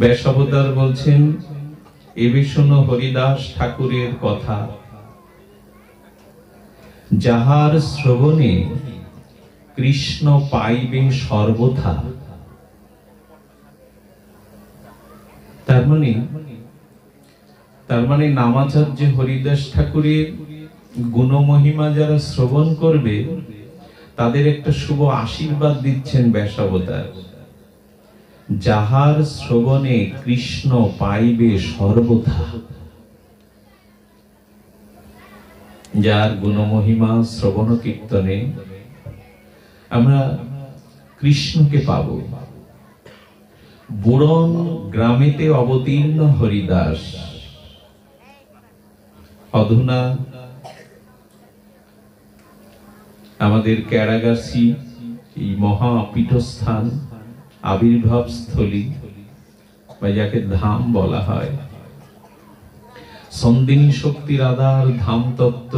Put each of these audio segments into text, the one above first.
ব্যাসাবতার বলছেন, এবে শোনো হরিদাস ঠাকুরের কথা, যাহার শ্রবণে কৃষ্ণ পাইবে সর্বথা। তার মানে নামাচার্য হরিদাস ঠাকুরের গুণমহিমা যারা শ্রবণ করবে তাদের একটা শুভ আশীর্বাদ দিচ্ছেন ব্যাসাবতার, যাহার শ্রবণে কৃষ্ণ পাইবে সর্বথা। যার গুণমহিমা শ্রবণ কীর্তনে আমরা কৃষ্ণকে পাব। বুড়ন গ্রামেতে অবতীর্ণ হরিদাস, অধুনা আমাদের ক্যারাগাছি এই মহা পীঠস্থান, আবির্ভাব স্থলী বা যাকে ধাম বলা হয়, সন্দিনী শক্তির আধার ধাম তত্ত্ব।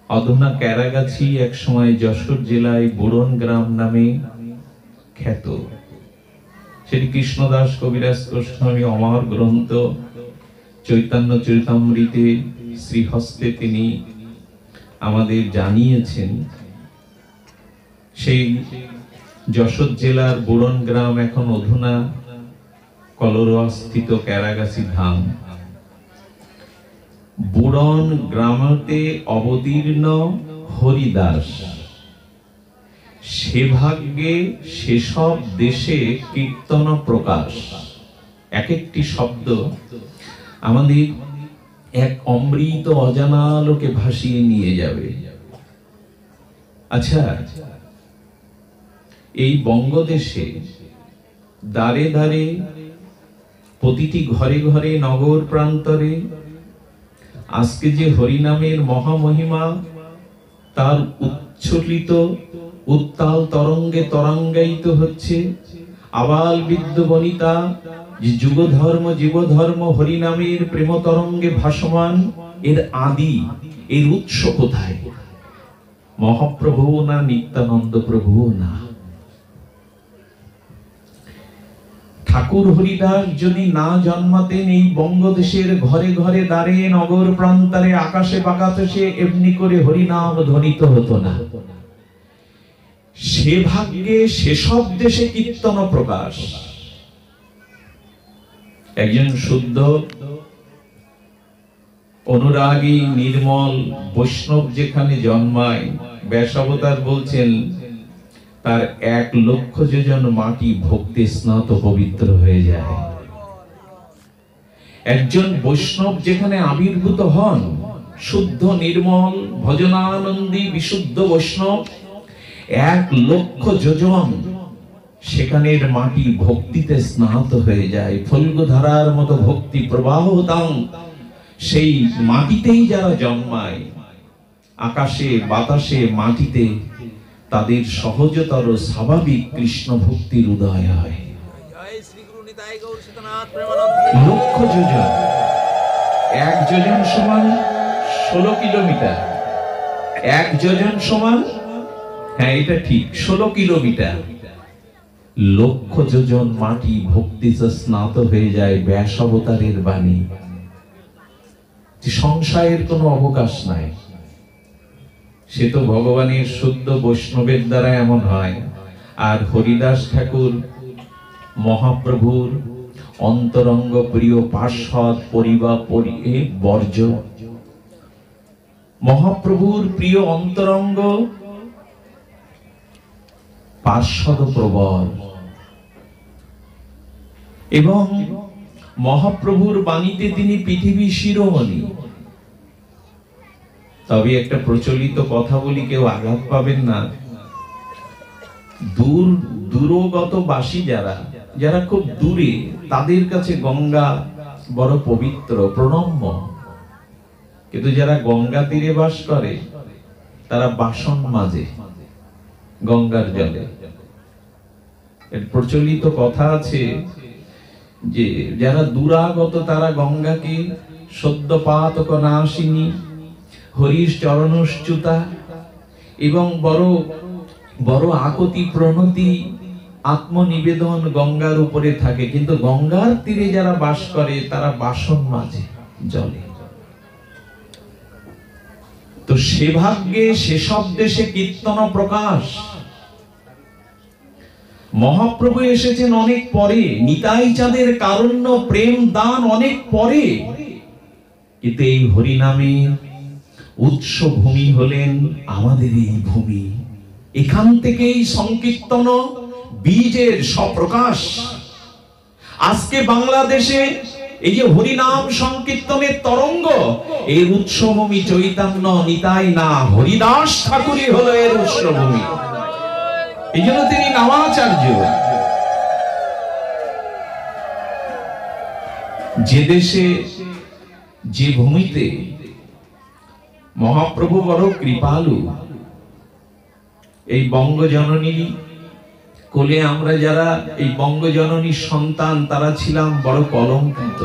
অধুনা ক্যারাগাছি এক সময় যশোর জেলায় বুড়ন গ্রাম নামে খ্যাত। শ্রী কৃষ্ণদাস কবিরাজ গোস্বামী অমর গ্রন্থ চৈতন্য চরিতামৃতে শ্রীহস্তে তিনি আমাদের জানিয়েছেন, সেই যশোর জেলার বুড়ন গ্রাম এখন অধুনা কলরোয়া স্থিত ক্যারাগাছি ধাম। বুড়ন গ্রামতে অবতীর্ণ হরিদাস, সে ভাগ্যে সেসব দেশে কীর্তন প্রকাশ। এক একটি শব্দ আমাদের এক অমৃত অজানা লোকে ভাসিয়ে নিয়ে যাবে। আচ্ছা, এই বঙ্গদেশে দ্বারে দ্বারে, প্রতিটি ঘরে ঘরে, নগর প্রান্তরে আজকে যে হরিনামের মহামহিমা তার উচ্ছ্বলিত উত্তাল তরঙ্গে তরঙ্গায়িত হচ্ছে। আবাল বৃদ্ধ বনিতা যে যুগ ধর্ম জীব ধর্ম হরিনামের প্রেম তরঙ্গে ভাসমান, এর আদি, এর উৎস কোথায়? মহাপ্রভু না নিত্যানন্দ প্রভু না? ঠাকুর হরিদাস যদি না জন্মাতেন, এই বঙ্গদেশের ঘরে ঘরে দ্বারে নগর প্রান্তরে আকাশে বাতাসে এমনি করে হরিনাম ধ্বনিত হতো না। সে ভাগ্যে সেসব দেশে কীর্তন প্রকাশ। একজন শুদ্ধ অনুরাগী নির্মল বৈষ্ণব যেখানে জন্মায়, ব্যাসাবতার বলছেন তার 1,00,000 যোজন মাটি ভক্তি স্নাত পবিত্র হয়ে যায়। একজন বৈষ্ণব যেখানে আবির্ভূত হন, শুদ্ধ নির্মল ভজনানন্দী বিশুদ্ধ বৈষ্ণব, 1,00,000 যোজন সেখানের মাটি ভক্তিতে স্নাত হয়ে যায়। ফল্গুধারার মতো ভক্তি প্রবাহ তাও সেই মাটিতেই যারা জন্মায়, আকাশে বাতাসে মাটিতে তাদের সহজতর স্বাভাবিক কৃষ্ণ ভক্তির উদয় হয়। 1,00,000 যোজন, 1 যোজন সমান 16 কিলোমিটার। 1 যোজন সমান, হ্যাঁ এটা ঠিক, 16 কিলোমিটার। 1,00,000 যোজন মাটি ভক্তিতে স্নাত হয়ে যায় ব্যাসাবতারের বাণী। সংশয়ের কোনো অবকাশ নাই। সে তো ভগবানের শুদ্ধ বৈষ্ণবের দ্বারা এমন হয়। আর হরিদাস ঠাকুর মহাপ্রভুর অন্তরঙ্গ প্রিয় পার্ষদ পরিবার বর্জ, মহাপ্রভুর প্রিয় অন্তরঙ্গ পার্ষদ প্রবর, এবং মহাপ্রভুর বাণীতে তিনি পৃথিবী শিরোমণি। তবে একটা প্রচলিত কথা বলি, কেউ আঘাত পাবেন না, দূরগত বাসী যারা খুব দূরে, তাদের কাছে গঙ্গা বড় পবিত্র প্রণম্য। কিন্তু যারা গঙ্গা তীরে বাস করে তারা বাসন মাজে গঙ্গার জলে। এর প্রচলিত কথা আছে যে যারা দূরাগত তারা গঙ্গাকে সদ্যপাতক নাশিনী হরিশ চরণশ্চ্যুতা এবং বড় বড় আকতি প্রণতি আত্মনিবেদন গঙ্গার উপরে থাকে, কিন্তু গঙ্গার তীরে যারা বাস করে তারা বাসন মাজে জলে। তো সে ভাগ্যে সেসব দেশে কীর্তন প্রকাশ। মহাপ্রভু এসেছেন অনেক পরে, নিতাই চাঁদের কারণ্য প্রেম দান অনেক পরে, কিন্তু এই হরিনামে উৎস ভূমি হলেন আমাদের এই ভূমি। এখান থেকেই সংকীর্তন বীজের স্বপ্রকাশ। আজকে বাংলাদেশে এই যে হরিনাম সংকীর্তনের তরঙ্গ, এর উৎসভূমি চৈতন্য নিতাই না, হরিদাস ঠাকুরই হলো এর উৎসভূমি। এই জন্য তিনি নামাচার্য। যে দেশে যে ভূমিতে মহাপ্রভু বড় কৃপালু, এই বঙ্গজননী কোলে আমরা যারা এই বঙ্গজননীর সন্তান, তারা ছিলাম বড় কলঙ্কিত।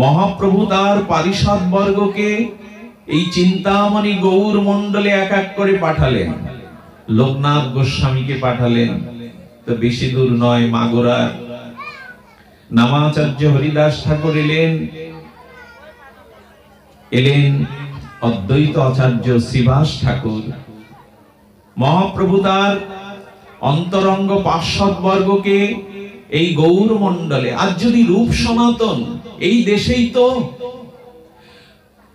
মহাপ্রভু তার পারিষদ বর্গকে এই চিন্তামণি গৌর মণ্ডলে এক এক করে পাঠালেন। লোকনাথ গোস্বামীকে পাঠালেন, তো বেশি দূর নয়, মাগুরা। নামাচার্য হরিদাস ঠাকুর এলেন অদ্বৈত আচার্য শ্রীবাস ঠাকুর। মহাপ্রভু তার অন্তরঙ্গ পার্ষদ বর্গকে এই গৌর মণ্ডলে, আজ যদি রূপ সনাতন এই দেশেই, তো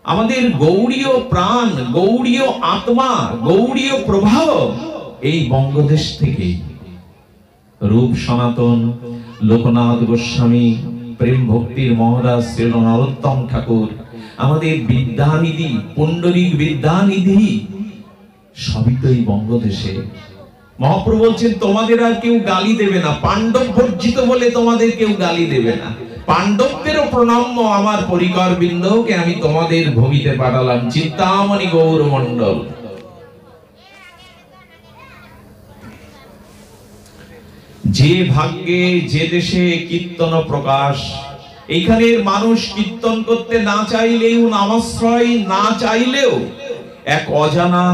আমাদের গৌড়ীয় প্রাণ, গৌড়ীয় আত্মা, গৌড়ীয় প্রভাব এই বঙ্গদেশ থেকেই। রূপ সনাতন লোকনাথ গোস্বামী, প্রেম ভক্তির মহারাজ শ্রী নরোত্তম ঠাকুর, আমাদের বিদ্যানিধি পুণ্ডরিক বিদ্যানিধি, সবই তো এই বঙ্গদেশে। মহাপ্রভু বলছেন তোমাদের আর কেউ গালি দেবে না, পাণ্ডব বর্জিত বলে তোমাদের কেউ গালি দেবে না। পাণ্ডবদেরও প্রণম্য আমার পরিকর বৃন্দকে আমি তোমাদের ভূমিতে পাঠালাম, চিন্তামণি গৌর মণ্ডল। যে ভাগ্যে যে দেশে কীর্তন প্রকাশ, এইখানের মানুষ কীর্তন করতে না চাইলেও, নামাশ্রয় না চাইলেও, এক অজানা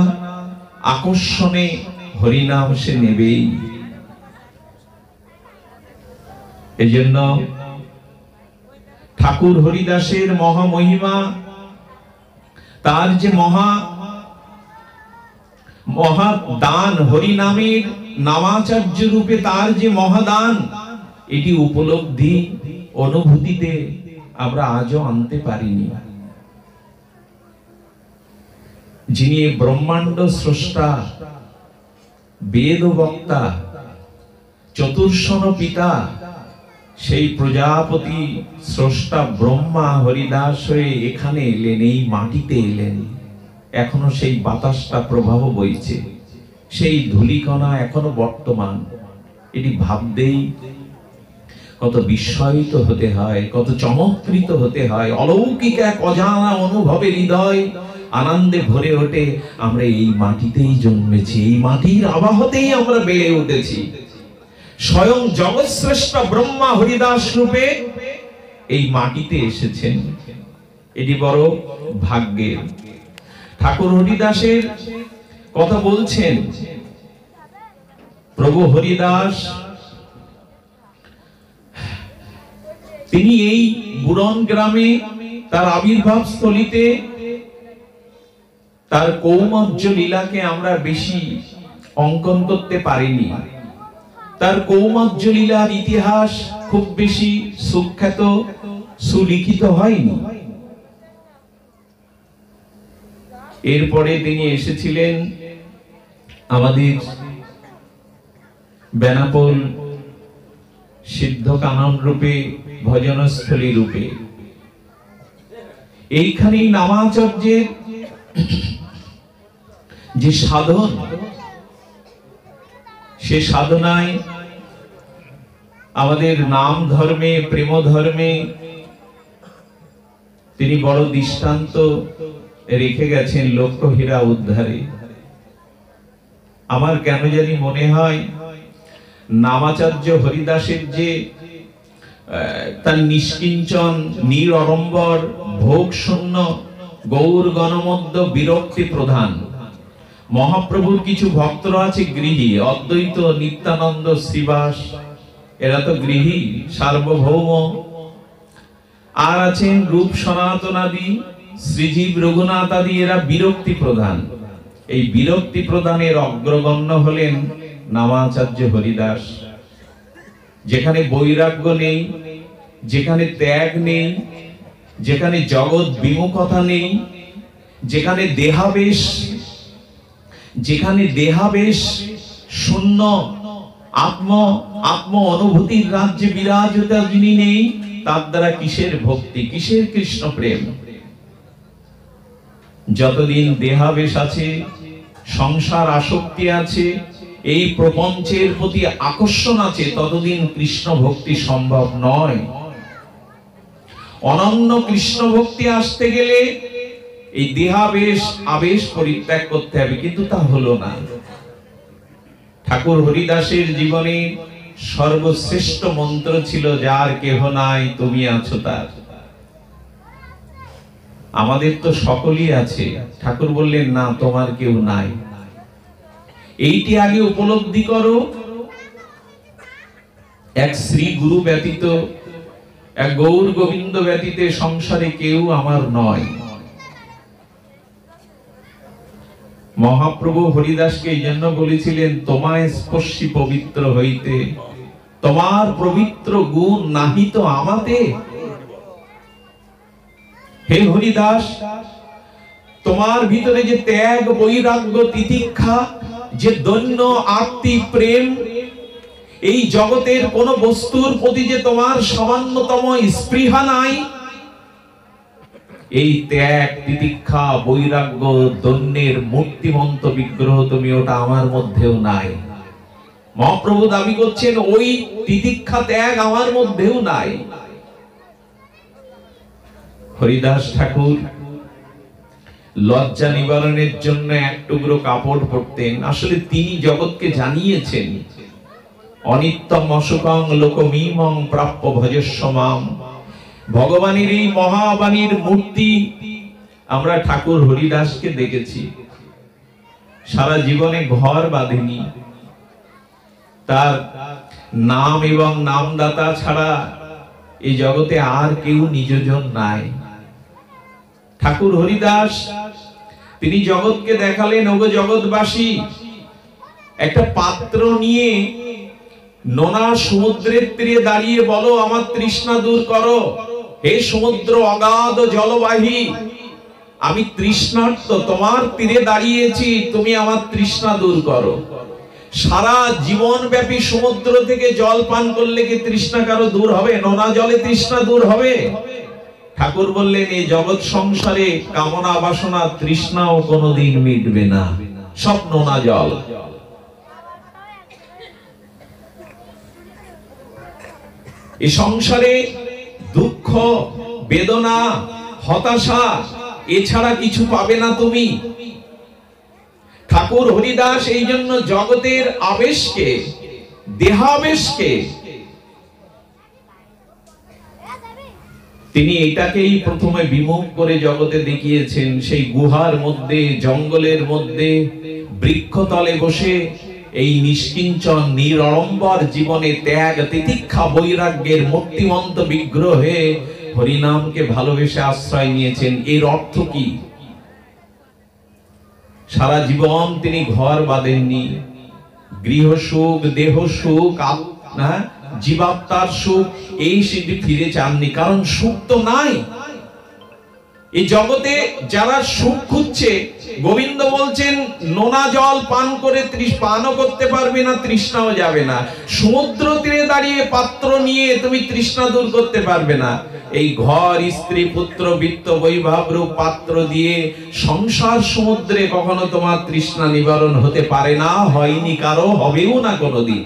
আকর্ষণে হরিনাম সে নেবেই। এজন্য ঠাকুর হরিদাসের মহামহিমা, তার যে মহাদান, হরিনামের নামাচার্য রূপে তার যে মহাদান, এটি উপলব্ধি অনুভূতিতে আমরা আজও আনতে পারিনি। যিনি ব্রহ্মাণ্ড স্রষ্টা, বেদ বক্তা, চতুর্ষণ পিতা, সেই প্রজাপতি স্রষ্টা ব্রহ্মা হরিদাস হয়ে এখানে এলেন, এই মাটিতে এলেন। এখনো সেই বাতাসটা প্রবাহ বইছে, সেই ধূলিকণা এখনো বর্তমান। এটি ভাবতেই কত বিস্ময়িত হতে হয়, কত চমৎকৃত হতে হয়। অলৌকিক এক অজানা অনুভবে হৃদয় আনন্দে ভরে ওঠে। আমরা এই মাটিতেই জন্মেছি, এই মাটির আবাহতেই আমরা বেড়ে উঠেছি। স্বয়ং জগৎশ্রেষ্ঠ ব্রহ্মা হরিদাস রূপে এই মাটিতে এসেছেন, এটি বড় ভাগ্যের। ঠাকুর হরিদাসের কথা বলছেন, প্রভু হরিদাস তিনি এই বুড়ন গ্রামে তার আবির্ভাব স্থলিতে তার কৌমার্য লীলাকে আমরা বেশি অঙ্কন করতে পারিনি। তার কৌমার্য লীলার ইতিহাস খুব বেশি সুখ্যাত, সুলিখিত হয়নি। এরপরে তিনি এসেছিলেন আমাদের বেনাপোল সিদ্ধ কানন রূপে, ভজনস্থলী রূপে। এইখানেই নামাচার্যের যে সাধন, সে সাধনায় আমাদের নাম ধর্মে, প্রেম ধর্মে তিনি বড় দৃষ্টান্ত রেখে গেছেন লক্ষ্যহীরা উদ্ধারে। আমার কেন জানি মনে হয় নামাচার্য হরিদাসের যে তার নিষ্কিঞ্চন, নিরড়ম্বর, ভোগ শূন্য, গৌর গণমধ্য বিরক্তি প্রধান, মহাপ্রভুর কিছু ভক্তরা আছে গৃহী, অদ্বৈত, নিত্যানন্দ, শ্রীবাস, এরা তো গৃহী সার্বভৌম। আর আছেন রূপ সনাতন আদি, শ্রীজীব, রঘুনাথ আদি, এরা বিরক্তি প্রধান। এই বিরক্তি প্রদানের অগ্রগণ্য হলেন নামাচার্য হরিদাস। যেখানে বৈরাগ্য নেই, যেখানে ত্যাগ নেই, যেখানে জগৎ বিমুখতা নেই, যেখানে দেহাবেশ শূন্য, আত্ম অনুভূতির রাজ্যে বিরাজতা যিনি নেই, তার দ্বারা কিসের ভক্তি, কিসের কৃষ্ণ প্রেম? যতদিন দেহাবেশ আছে, সংসার আসক্তি আছে, এই প্রপঞ্চের প্রতি আকর্ষণ আছে, ততদিন কৃষ্ণ ভক্তি সম্ভব নয়। অনন্য কৃষ্ণ ভক্তি আসতে গেলে এই দেহাবেশ, আবেশ পরিত্যাগ করতে হবে, কিন্তু তা হলো না। ঠাকুর হরিদাসের জীবনে সর্বশ্রেষ্ঠ মন্ত্র ছিল, যার কেহ নাই তুমি আছো তার। আমাদের তো সকলই আছে, ঠাকুর বললেন না, তোমার কেউ নাই। এইটি আগে উপলব্ধি করো। এক শ্রী গুরু ব্যতীত, এক গৌর গোবিন্দ ব্যতীত সংসারে কেউ আমার নয়। মহাপ্রভু হরিদাসকে এই জন্য বলেছিলেন, তোমায় স্পর্শী পবিত্র হইতে, তোমার পবিত্র গুণ নাহি তো আমাতে। হে হরিদাস, তোমার ভিতরে যে ত্যাগ, বৈরাগ্য, তিতিক্ষা, যে দৈন্য, আরতি, প্রেম, এই জগতের কোন বস্তুর প্রতি যে তোমার সামান্যতম স্পৃহা নাই, এই ত্যাগ, তিতিক্ষা, বৈরাগ্য, দৈন্যের মূর্তিমন্ত বিগ্রহ তুমি, ওটা আমার মধ্যেও নাই। মহাপ্রভু দাবি করছেন, ওই তিতিক্ষা, ত্যাগ আমার মধ্যেও নাই। হরিদাস ঠাকুর লজ্জা নিবারণের জন্য এক টুকরো কাপড় পরতেন। আসলে তিনি জগৎকে জানিয়েছেন, অনিত্যম অসুখং লোকমিমং প্রাপ্য ভজস্ব মাম। ভগবানের এই মহাবাণীর মূর্তি আমরা ঠাকুর হরিদাসকে দেখেছি। সারা জীবনে ঘর বাঁধেনি, তার নাম এবং নামদাতা ছাড়া এই জগতে আর কেউ নিজজন নাই। ঠাকুর হরিদাস তিনি জগৎকে দেখালেন, ওগো জগৎবাসী, একটা পাত্র নিয়ে নোনা সমুদ্রের তীরে দাঁড়িয়ে বলো, আমার তৃষ্ণা দূর করো। হে সমুদ্র অগাধ জলবাহী, আমি তৃষ্ণার্ত, তোমার তীরে দাঁড়িয়েছি, তুমি আমার তৃষ্ণা দূর করো। সারা জীবন ব্যাপী সমুদ্র থেকে জল পান করলে কি তৃষ্ণা কারো দূর হবে? নোনা জলে তৃষ্ণা দূর হবে? ঠাকুর বললেন, এই জগৎ সংসারে কামনা বাসনা তৃষ্ণাও কোনোদিন মিটবে না, সব নোনা জল। এই সংসারে দুঃখ, বেদনা, হতাশা এছাড়া কিছু পাবে না তুমি। ঠাকুর হরিদাস এই জন্য জগতের আবেশকে, দেহাবেশকে, তিনি এটাকেই প্রথমে বিমুখ করে জগতে দেখিয়েছেন। সেই গুহার মধ্যে, জঙ্গলের মধ্যে, বৃক্ষতলে বসে এই নিষ্কিঞ্চন নিরড়ম্বর জীবনে ত্যাগ, তিতিক্ষা, বৈরাগ্যের মূর্তিমন্ত বিগ্রহে হরিনামকে ভালোবেসে আশ্রয় নিয়েছেন। এর অর্থ কি? সারা জীবন তিনি ঘর বাঁধেননি। গৃহ সুখ, দেহ সুখ, জীবাত্মার সুখ, এই সেটি ফিরে চাননি, কারণ সুখ তো নাই। এই জগতে যারা সুখ খুঁজছে, গোবিন্দ বলছেন, নোনা জল পান করে পানও করতে পারবে না, তৃষ্ণাও যাবে না। সমুদ্র তীরে দাঁড়িয়ে পাত্র নিয়ে তুমি তৃষ্ণা দূর করতে পারবে না। এই ঘর, স্ত্রী, পুত্র, বিত্ত, বৈভব রূপ পাত্র দিয়ে সংসার সমুদ্রে কখনো তোমার তৃষ্ণা নিবারণ হতে পারে না, হয়নি কারো, হবেও না কোনোদিন।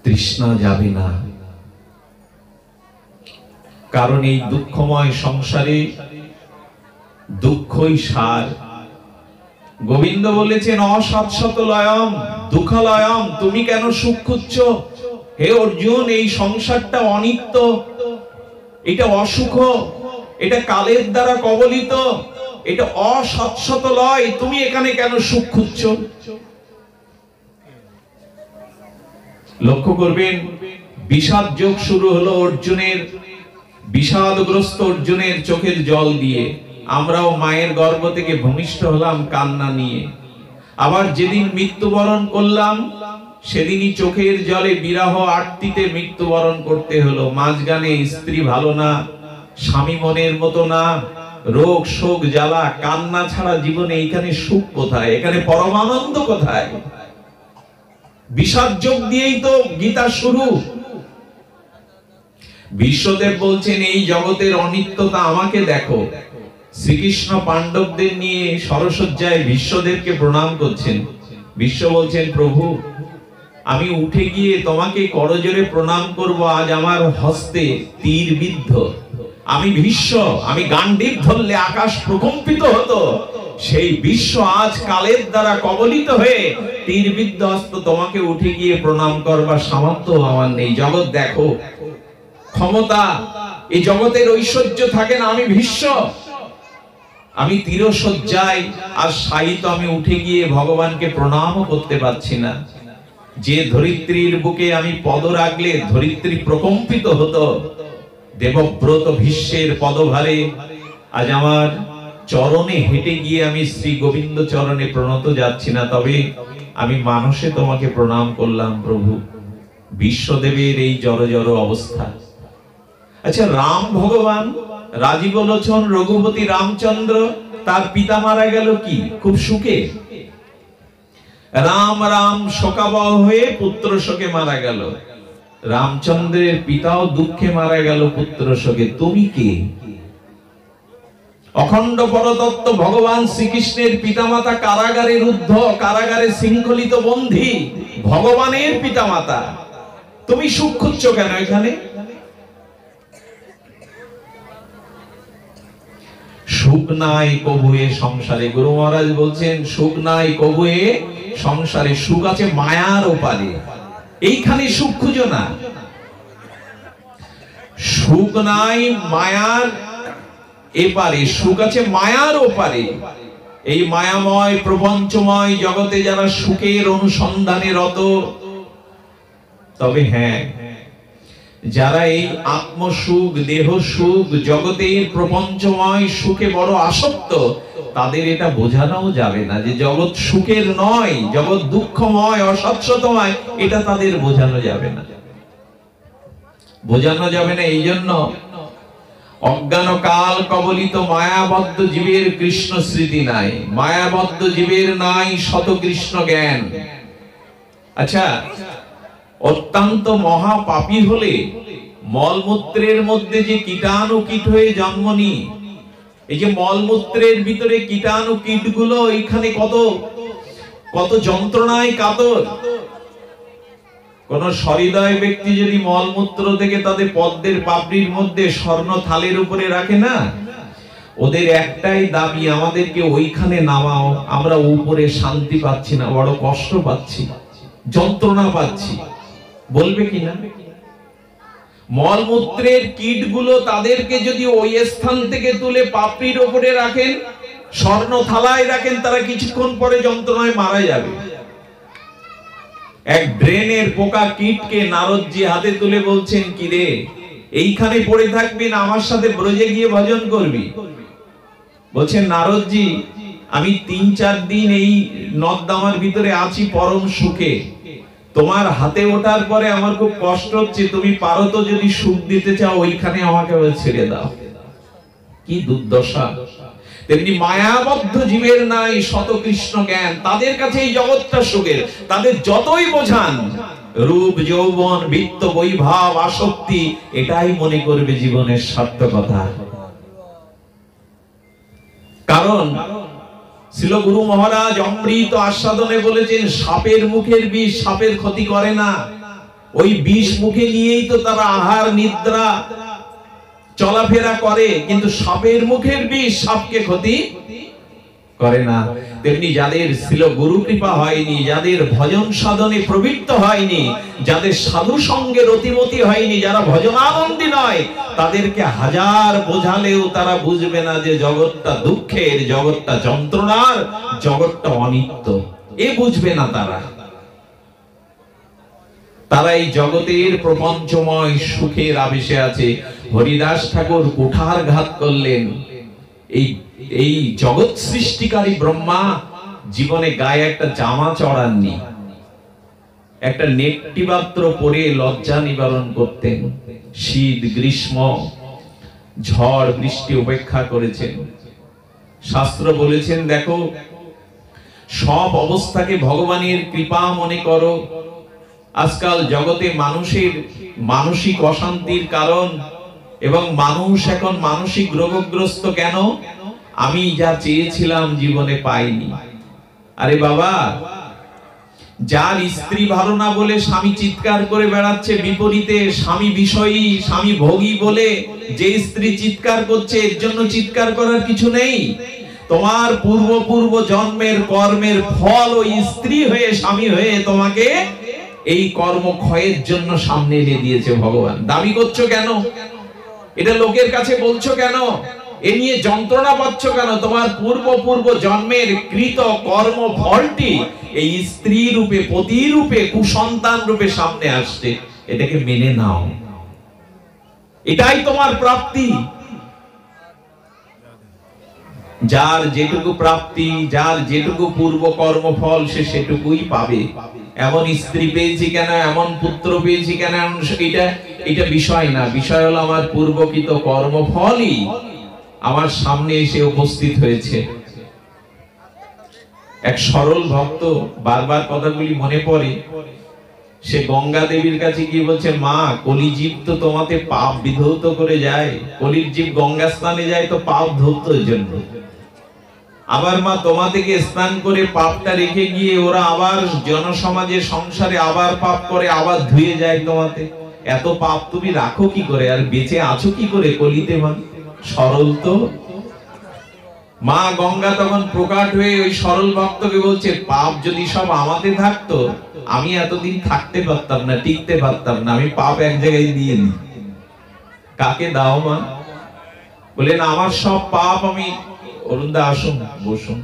তৃষ্ণা যাবে না, কারণ এই দুঃখময় সংসারে দুঃখই সার। গোবিন্দ বলেছেন, অসৎসত লয়ম দুঃখলয়ম, তুমি কেন সুখ খুঁজছো? হে অর্জুন, এই সংসারটা অনিত্য, এটা অসুখ, এটা কালের দ্বারা কবলিত। এটা অসৎসত লয়, তুমি এখানে কেন সুখ খুঁজছ? লক্ষ্য করবেন, বিষাদ যোগ শুরু হলো অর্জুনের, বিষাদগ্রস্ত অর্জুনের চোখের জল দিয়ে। আমরাও মায়ের গর্ভ থেকে ভূমিষ্ঠ হলাম কান্না নিয়ে। আবার যেদিন মৃত্যুবরণ করলাম সেদিনই চোখের জলে বিরহ আরতিতে মৃত্যুবরণ করতে হলো। মাঝখানে স্ত্রী ভালো না, স্বামী মনের মতো না, রোগ শোক জ্বালা, কান্না ছাড়া জীবনে এইখানে সুখ কোথায়? এখানে পরমানন্দ কোথায়? বিষাদ যোগ দিয়েই তো গীতা শুরু। বিশ্বদেব বলছেন এই জগতের অনিত্যতা আমাকে দেখো। শ্রীকৃষ্ণ পাণ্ডবদের নিয়ে সরসজ্জায় বিশ্বদেবকে প্রণাম করছেন। বিশ্ব বলছেন, প্রভু আমি উঠে গিয়ে তোমাকে করজোড়ে প্রণাম করব, আজ আমার হস্তে তীর বিদ্ধ। আমি ভীষ্ম, আমি গান্ডীব ধরলে আকাশ প্রকম্পিত হতো। সেই বিশ্ব আজ কালের দ্বারা কবলিত হয়ে তীর বিদ্ধ হস্ত তোমাকে উঠে গিয়ে প্রণাম করবার সামর্থ্য আমার নেই। জগৎ দেখো, ক্ষমতা, এই জগতের ঐশ্বর্য থাকে না। আমি ভীষ্ম, আমি তীরসজ্জায় আর সাহিত্য আমি উঠে গিয়ে ভগবানকে প্রণামও করতে পারছি না। যে ধরিত্রীর বুকে আমি পদ রাখলে ধরিত্রী প্রকম্পিত হতো, দেবব্রত ভীষ্মের পদভারে আজ আমার চরণে হেঁটে গিয়ে আমি শ্রী গোবিন্দ চরণে প্রণত যাচ্ছি না, তবে আমি মানসে তোমাকে প্রণাম করলাম প্রভু। বিশ্বদেবের এই জড় জড় অবস্থা। আচ্ছা, রাম ভগবান রাজীব লোচন রঘুপতি রামচন্দ্র, তার পিতা মারা গেল কি খুব সুখে। রাম রাম শোকাবহ হয়ে পুত্র শোকে মারা গেল। রামচন্দ্রের পিতাও দুঃখে মারা গেল পুত্র শোকে। তুমি কে? অখণ্ড পরতত্ত্ব ভগবান শ্রীকৃষ্ণের পিতামাতা কারাগারে রুদ্ধ, কারাগারে শৃঙ্খলিত বন্দী ভগবানের পিতামাতা। তুমি সুখ খুঁজছ কেন এখানে? সুখ নাই কবুয়ে সংসারে। গুরু মহারাজ বলছেন, সুখ নাই কবুয়ে সংসারে, সুখ আছে মায়ার ওপারে। এইখানে সুখ খুঁজো না। সুখ নাই মায়ার এপারে, সুখ আছে মায়ার ওপারে। এই মায়াময় প্রপঞ্চময় জগতে যারা সুখের অনুসন্ধানে রত, তবে হ্যাঁ, যারা এই আত্মসুখ দেহ সুখ জগতের প্রপঞ্চময় সুখে বড় আসক্ত, তাদের এটা বোঝানো যাবে না যে জগৎ সুখের নয়, জগৎ দুঃখময় অসৎসতময়, এটা তাদের বোঝানো যাবে না, বোঝানো যাবে না। এই জন্য অজ্ঞান কাল কবলিত মায়াবদ্ধ জীবের কৃষ্ণ স্মৃতি নাই, মায়াবদ্ধ জীবের নাই শত কৃষ্ণ জ্ঞান। আচ্ছা, অত্যন্ত মহাপাপী হলে মলমূত্রের মধ্যে যে কীটাণু কীট হয়ে জন্ম নি, এই যে মলমূত্রের ভিতরে কীটাণু কীটগুলো এখানে কত কত যন্ত্রণায় কাতর। কোন সহৃদয় ব্যক্তি যদি মলমূত্র থেকে তাদের পদ্মের পাপড়ির মধ্যে স্বর্ণ থালের উপরে রাখে না, ওদের একটাই দাবি, আমাদেরকে ওইখানে নামাও, আমরা উপরে শান্তি পাচ্ছি না, বড় কষ্ট পাচ্ছি, যন্ত্রণা পাচ্ছি। বলবে কিনা? মলমূত্রের কীটগুলো তাদেরকে যদি ওই স্থান থেকে তুলে পাপড়ির উপরে রাখেন, স্বর্ণ থালায় রাখেন, তারা কিছুক্ষণ পরে যন্ত্রণায় মারা যাবে। এক ড্রেনের পোকা কীটকে নারদজি হাতে তুলে বলছেন, কি রে, এইখানে পড়ে থাকবি না আমার সাথে ব্রজে গিয়ে ভজন করবি? বলছেন, নারদজি আমি ৩-৪ দিন এই নর্দমার ভিতরে আছি পরম সুখে, তোমার হাতে ওঠার পরে আমার খুব কষ্ট হচ্ছে, তুমি পারো তো যদি সুখ দিতে চাও ওইখানে আমাকে ছেড়ে দাও। কি দুর্দশা! তেমনি মায়াবদ্ধ জীবের নাই শত কৃষ্ণ জ্ঞান, তাদের কাছে এই জগৎটা সুখের। তাদের যতই বোঝান রূপ যৌবন বিত্ত বৈভব আসক্তি, এটাই মনে করবে জীবনের সার্থকতা। কারণ শ্রীল গুরু মহারাজ অমৃত আস্বাদনে বলেছেন, সাপের মুখের বিষ সাপের ক্ষতি করে না। ওই বিষ মুখে নিয়েই তো তারা আহার নিদ্রা চলাফেরা করে, কিন্তু সাপের মুখের বিষ সাপকে ক্ষতি করে না, তেমনি যাদের ছিল গুরু কৃপা হয়নি, যাদের ভজন সাধনে প্রবৃত্ত হয়নি, যাদের সাধু সঙ্গে রতিমতি হয়নি, যারা ভজনানন্দী নয়, তাদেরকে হাজার বোঝালেও তারা বুঝবে না যে জগৎটা দুঃখের, জগৎটা যন্ত্রণার, জগৎটা অনিত্য। এ বুঝবে না তারা। তারা এই জগতের প্রপঞ্চময় সুখের আবেশে আছে। হরিদাস ঠাকুর কুঠারঘাত করলেন। এই জগৎ সৃষ্টিকারী ব্রহ্মা জীবনে গায়ে একটা জামা চড়াননি, একটা নেকটি মাত্র পরে লজ্জা নিবারণ করতেন। শীত গ্রীষ্ম ঝড় বৃষ্টি উপেক্ষা করেছেন। শাস্ত্র বলেছেন, দেখো সব অবস্থাকে ভগবানের কৃপা মনে করো। আজকাল জগতে মানুষের মানসিক অশান্তির কারণ, এবং মানুষ এখন মানসিক রোগগ্রস্ত কেন? আমি যা চেয়েছিলাম জীবনে পাইনি। আরে বাবা, যার স্ত্রী ভালো না বলে স্বামী চিৎকার করে বেড়াচ্ছে, বিপরীতে স্বামী বিষয়ী, স্বামী ভোগী বলে যে স্ত্রী চিৎকার করছে, এর জন্য চিৎকার করার কিছু নেই। তোমার পূর্ব জন্মের কর্মের ফল ওই স্ত্রী হয়ে, স্বামী হয়ে তোমাকে এই কর্ম ক্ষয়ের জন্য সামনে এনে দিয়েছে ভগবান। দাবি করছো কেন? এটা লোকের কাছে বলছো কেন? এ নিয়ে যন্ত্রণা পাচ্ছ কেন? তোমার পূর্ব জন্মের কৃত কর্ম ফলটি এই স্ত্রী রূপে, পতি রূপে, কুসন্তান রূপে সামনে আসছে। এটাকে মেনে নাও, এটাই তোমার প্রাপ্তি। যার যেটুকু প্রাপ্তি, যার যেটুকু পূর্ব কর্মফল, সে সেটুকুই পাবে। এমন স্ত্রী পেয়েছি কেন, এমন পুত্র পেয়েছি কেন, এটা বিষয় না। বিষয় হলো আমার পূর্বকৃত কর্মফলই আমার সামনে এসে উপস্থিত হয়েছে। এক সরল ভক্ত, বারবার কথাগুলি মনে পড়ে, সে গঙ্গা দেবীর কাছে গিয়ে বলছে, মা, কলিজীব তো তোমাতে পাপ বিধৌত করে যায়। কলির জীব গঙ্গা স্নানে যায় তো পাপ ধৌত জন্য। আবার মা, তোমা থেকে স্নান করে পাপটা রেখে গিয়ে ওরা আবার জনসমাজে, সংসারে আবার পাপ করে, আবার ধুয়ে যায় তোমাতে। এত পাপ তুমি রাখো কি করে, আর বেঁচে আছো কি করে কলিতে? মা সরল তো। মা গঙ্গা তখন প্রকাট হয়ে ওই সরল ভক্তকে বলছে, পাপ যদি সব আমাতে থাকতো, আমি এতদিন থাকতে পারতাম না, টিকতে পারতাম না। আমি পাপ এক জায়গায় দিয়ে দিই। কাকে দাও মা? বলেন, আমার সব পাপ আমি। অরুণদা আসুন, বসুন।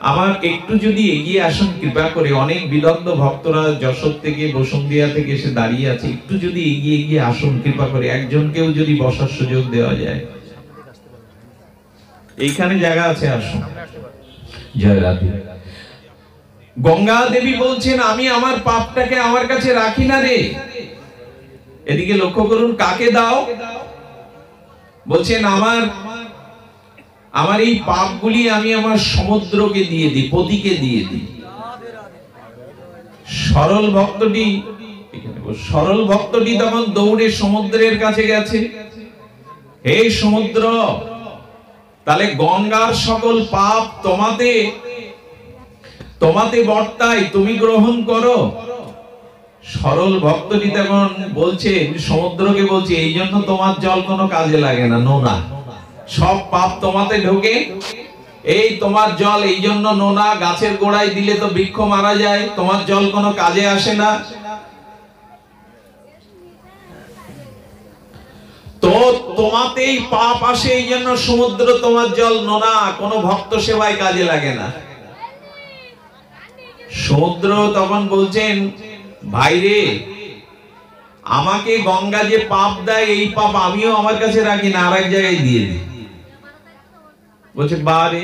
আমার একটু যদি এগিয়ে আসুন কৃপা করে। অনেক বিদগ্ধ ভক্তরা যশোর থেকে, বসুন্ধিয়া থেকে এসে দাঁড়িয়ে আছে। একটু যদি এগিয়ে আসুন কৃপা করে। একজনকেও যদি বসার সুযোগ দেওয়া যায়। এইখানে জায়গা আছে, আসুন। জয় রাধে। গঙ্গা দেবী বলছেন, আমি আমার পাপটাকে আমার কাছে রাখি না রে। এদিকে লক্ষ্য করুন, কাকে দাও? বলছেন, আমার এই পাপগুলি আমি আমার সমুদ্রকে দিয়ে দিই, পতিকে দিয়ে দিই। সরল ভক্তটি তখন দৌড়ে সমুদ্রের কাছে গেছে। হে সমুদ্র, তাহলে গঙ্গার সকল পাপ তোমাতে বর্তায়, তুমি গ্রহণ করো। সরল ভক্তটি তখন বলছে, সমুদ্রকে বলছে, এই জন্য তোমার জল কোনো কাজে লাগে না, নোনা। সব পাপ তোমাতে ঢোকে, এই তোমার জল এই জন্য নোনা। গাছের গোড়ায় দিলে তো বৃক্ষ মারা যায়, তোমার জল কোনো কাজে আসে না। তো তোমাতেই পাপ আসে, এই জন্য সমুদ্র তোমার জল নোনা, কোনো ভক্ত সেবায় কাজে লাগে না। সমুদ্র তখন বলছেন, ভাই রে, আমাকে গঙ্গা যে পাপ দেয়, এই পাপ আমিও আমার কাছে রাখি না, আর এক জায়গায় দিয়ে দিই। বলছে, বারে,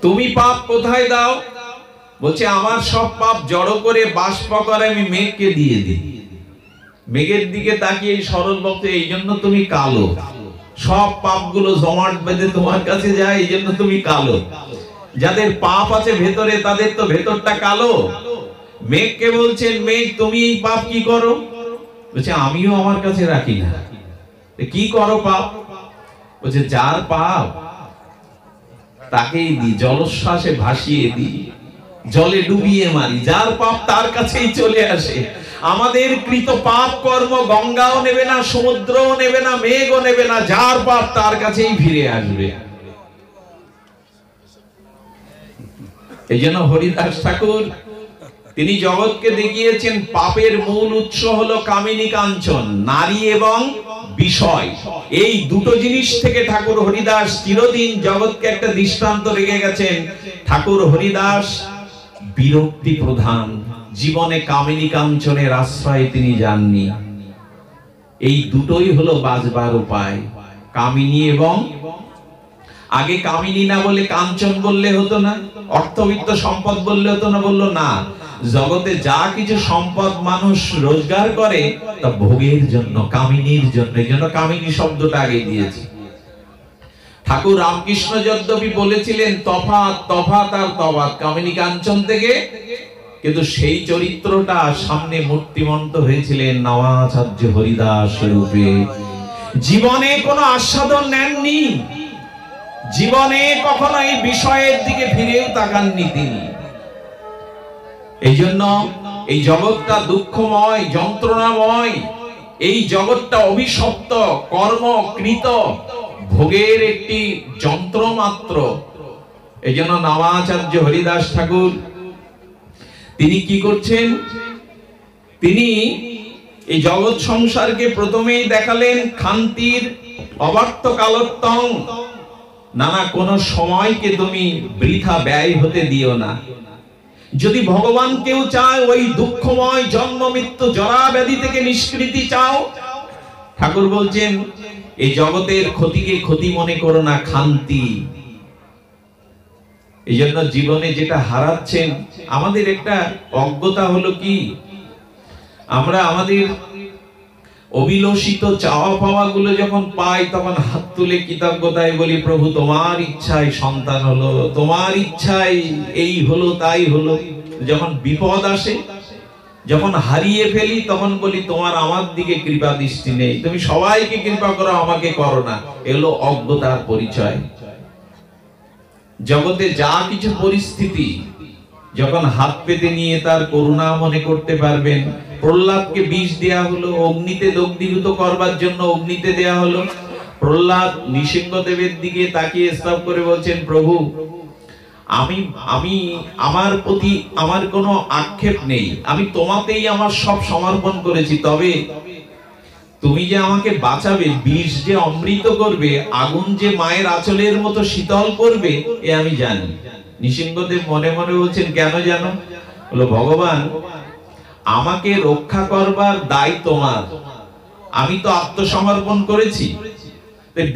তুমি পাপ কোথায় দাও? বলছে, আমার সব পাপ জড়ো করে বাষ্প করে আমি মেঘকে দিয়ে দিই। মেঘের দিকে তাকিয়ে সরল ভক্ত, এই জন্য তুমি কালো। সব পাপগুলো জমাট বেঁধে তোমার কাছে যায়, এই জন্য তুমি কালো। যাদের পাপ আছে ভেতরে, তাদের তো ভেতরটা কালো। মেঘকে বলছেন, মেঘ, তুমি এই পাপ কি করো? বলছে, আমিও আমার কাছে রাখি না। কি করো পাপ? বলছে, যার পাপ তাকেই দিই, জলশ্বাসে ভাসিয়ে দিই, জলে ডুবিয়ে মারি। যার পাপ তার কাছেই চলে আসে। আমাদের কৃত পাপ কর্ম গঙ্গাও নেবে না, সমুদ্রও নেবে না, মেঘও নেবে না। যার পাপ তার কাছেই ফিরে আসবে। এই জন্য হরিদাস ঠাকুর তিনি জগৎকে দেখিয়েছেন পাপের মূল উৎস হলো কামিনী কাঞ্চন, নারী এবং বিষয়। এই দুটো জিনিস থেকে ঠাকুর হরিদাস চিরদিন জগৎকে একটা দৃষ্টান্ত রেখে গেছেন। ঠাকুর হরিদাস বিরক্তি প্রধান, জীবনে কামিনী কাঞ্চনের আশ্রয়ে তিনি যাননি। এই দুটোই হলো বাঁচবার উপায়, কামিনী এবং, আগে কামিনী না বলে কাঞ্চন বললে হতো না, অর্থবিত্ত সম্পদ বললে হতো না? বললো না, জগতে যা কিছু সম্পদ মানুষ রোজগার করে তা ভোগের জন্য, কামিনীর জন্য। এই জন্য কামিনী শব্দটা আগে দিয়েছে। ঠাকুর রামকৃষ্ণ যদ্যপি বলেছিলেন তফাৎ তফাৎ আর তফাৎ কামিনী কাঞ্চন থেকে, কিন্তু সেই চরিত্রটা সামনে মূর্তিমন্ত হয়েছিলেন নবাচার্য হরিদাস রূপে। জীবনে কোনো আস্বাদন নেননি, জীবনে কখনো এই বিষয়ের দিকে ফিরেও তাকাননি তিনি। এই জন্য এই জগৎটা দুঃখময়, যন্ত্রণাময়, এই জগৎটা অভিশপ্ত, কর্মকৃত, ভোগের একটি যন্ত্র মাত্র। এই জন্য নবাচার্য হরিদাস ঠাকুর তিনি কি করছেন, তিনি এই জগৎ সংসারকে প্রথমেই দেখালেন খান্তির অবার্ত কালোত্তং, নানা কোন সময়কে তুমি বৃথা ব্যয় হতে দিও না। যদি ভগবান কেউ চায় ওই দুঃখময় জন্ম মৃত্যু জরা ব্যাধি থেকে নিষ্কৃতি চাও, ঠাকুর বলছেন এই জগতের ক্ষতিকে ক্ষতি মনে করো না, খান্তি। এই জন্য জীবনে যেটা হারাচ্ছেন, আমাদের একটা অজ্ঞতা হলো কি, আমরা আমাদের অভিলষিত চাওয়া পাওয়া গুলো যখন পাই তখন হাত তুলে কৃতজ্ঞতায় বলি, প্রভু তোমার ইচ্ছায় সন্তান হলো, তোমার ইচ্ছায় এই হলো তাই হলো। যখন বিপদ আসে, যখন হারিয়ে ফেলি, তখন বলি তোমার আমার দিকে কৃপা দৃষ্টি নেই, তুমি সবাইকে কৃপা করো, আমাকে করো না। এগুলো অজ্ঞতার পরিচয়। জগতে যা কিছু পরিস্থিতি যখন হাত পেতে নিয়ে তার করুণা মনে করতে পারবেন। প্রহ্লাদকে বিষ দেয়া হলো, অগ্নিতে দগ্ধীভূত করবার জন্য অগ্নিতে দেয়া হলো। প্রহ্লাদ নৃসিংহদেবের দিকে তাকিয়ে স্তব করে বলছেন, প্রভু আমি আমার প্রতি আমার কোনো আক্ষেপ নেই, আমি তোমাতেই আমার সব সমর্পণ করেছি, তবে তুমি যে আমাকে বাঁচাবে, বিষ যে অমৃত করবে, আগুন যে মায়ের আঁচলের মতো শীতল করবে, এ আমি জানি। নৃসিংহদেব মনে মনে বলছেন, কেন জানো? বলো, ভগবান আমাকে রক্ষা করবার দায় তোমার, আমি তো আত্মসমর্পণ করেছি,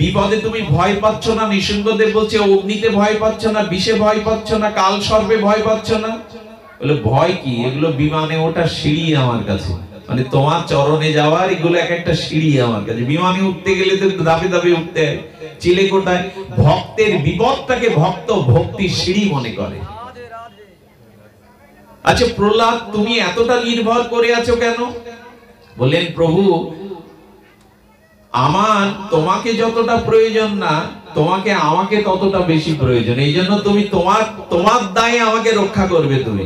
বিপদে তুমি ভয় পাচ্ছ না। নৃসিংহদেব বলছে, অগ্নিতে ভয় পাচ্ছ না, বিষে ভয় পাচ্ছ না, কাল সর্পে ভয় পাচ্ছ না? বলে, ভয় কি? এগুলো বিমানে ওটা সিঁড়ি আমার কাছে, মানে তোমার চরণে যাওয়ার এগুলো এক একটা সিঁড়ি আমার কাছে। বিমানে উঠতে গেলে তো দাপে দাপে উঠতে হয়, চিলে কোটায়। ভক্তের বিপদটাকে ভক্ত ভক্তির সিঁড়ি মনে করে। আচ্ছা প্রহ্লাদ, তুমি এতটা নির্ভর করে আছো কেন? বললেন, প্রভু আমার তোমাকে যতটা প্রয়োজন না, তোমাকে আমাকে ততটা বেশি প্রয়োজন। এই জন্য তুমি তোমার দায়ে আমাকে রক্ষা করবে। তুমি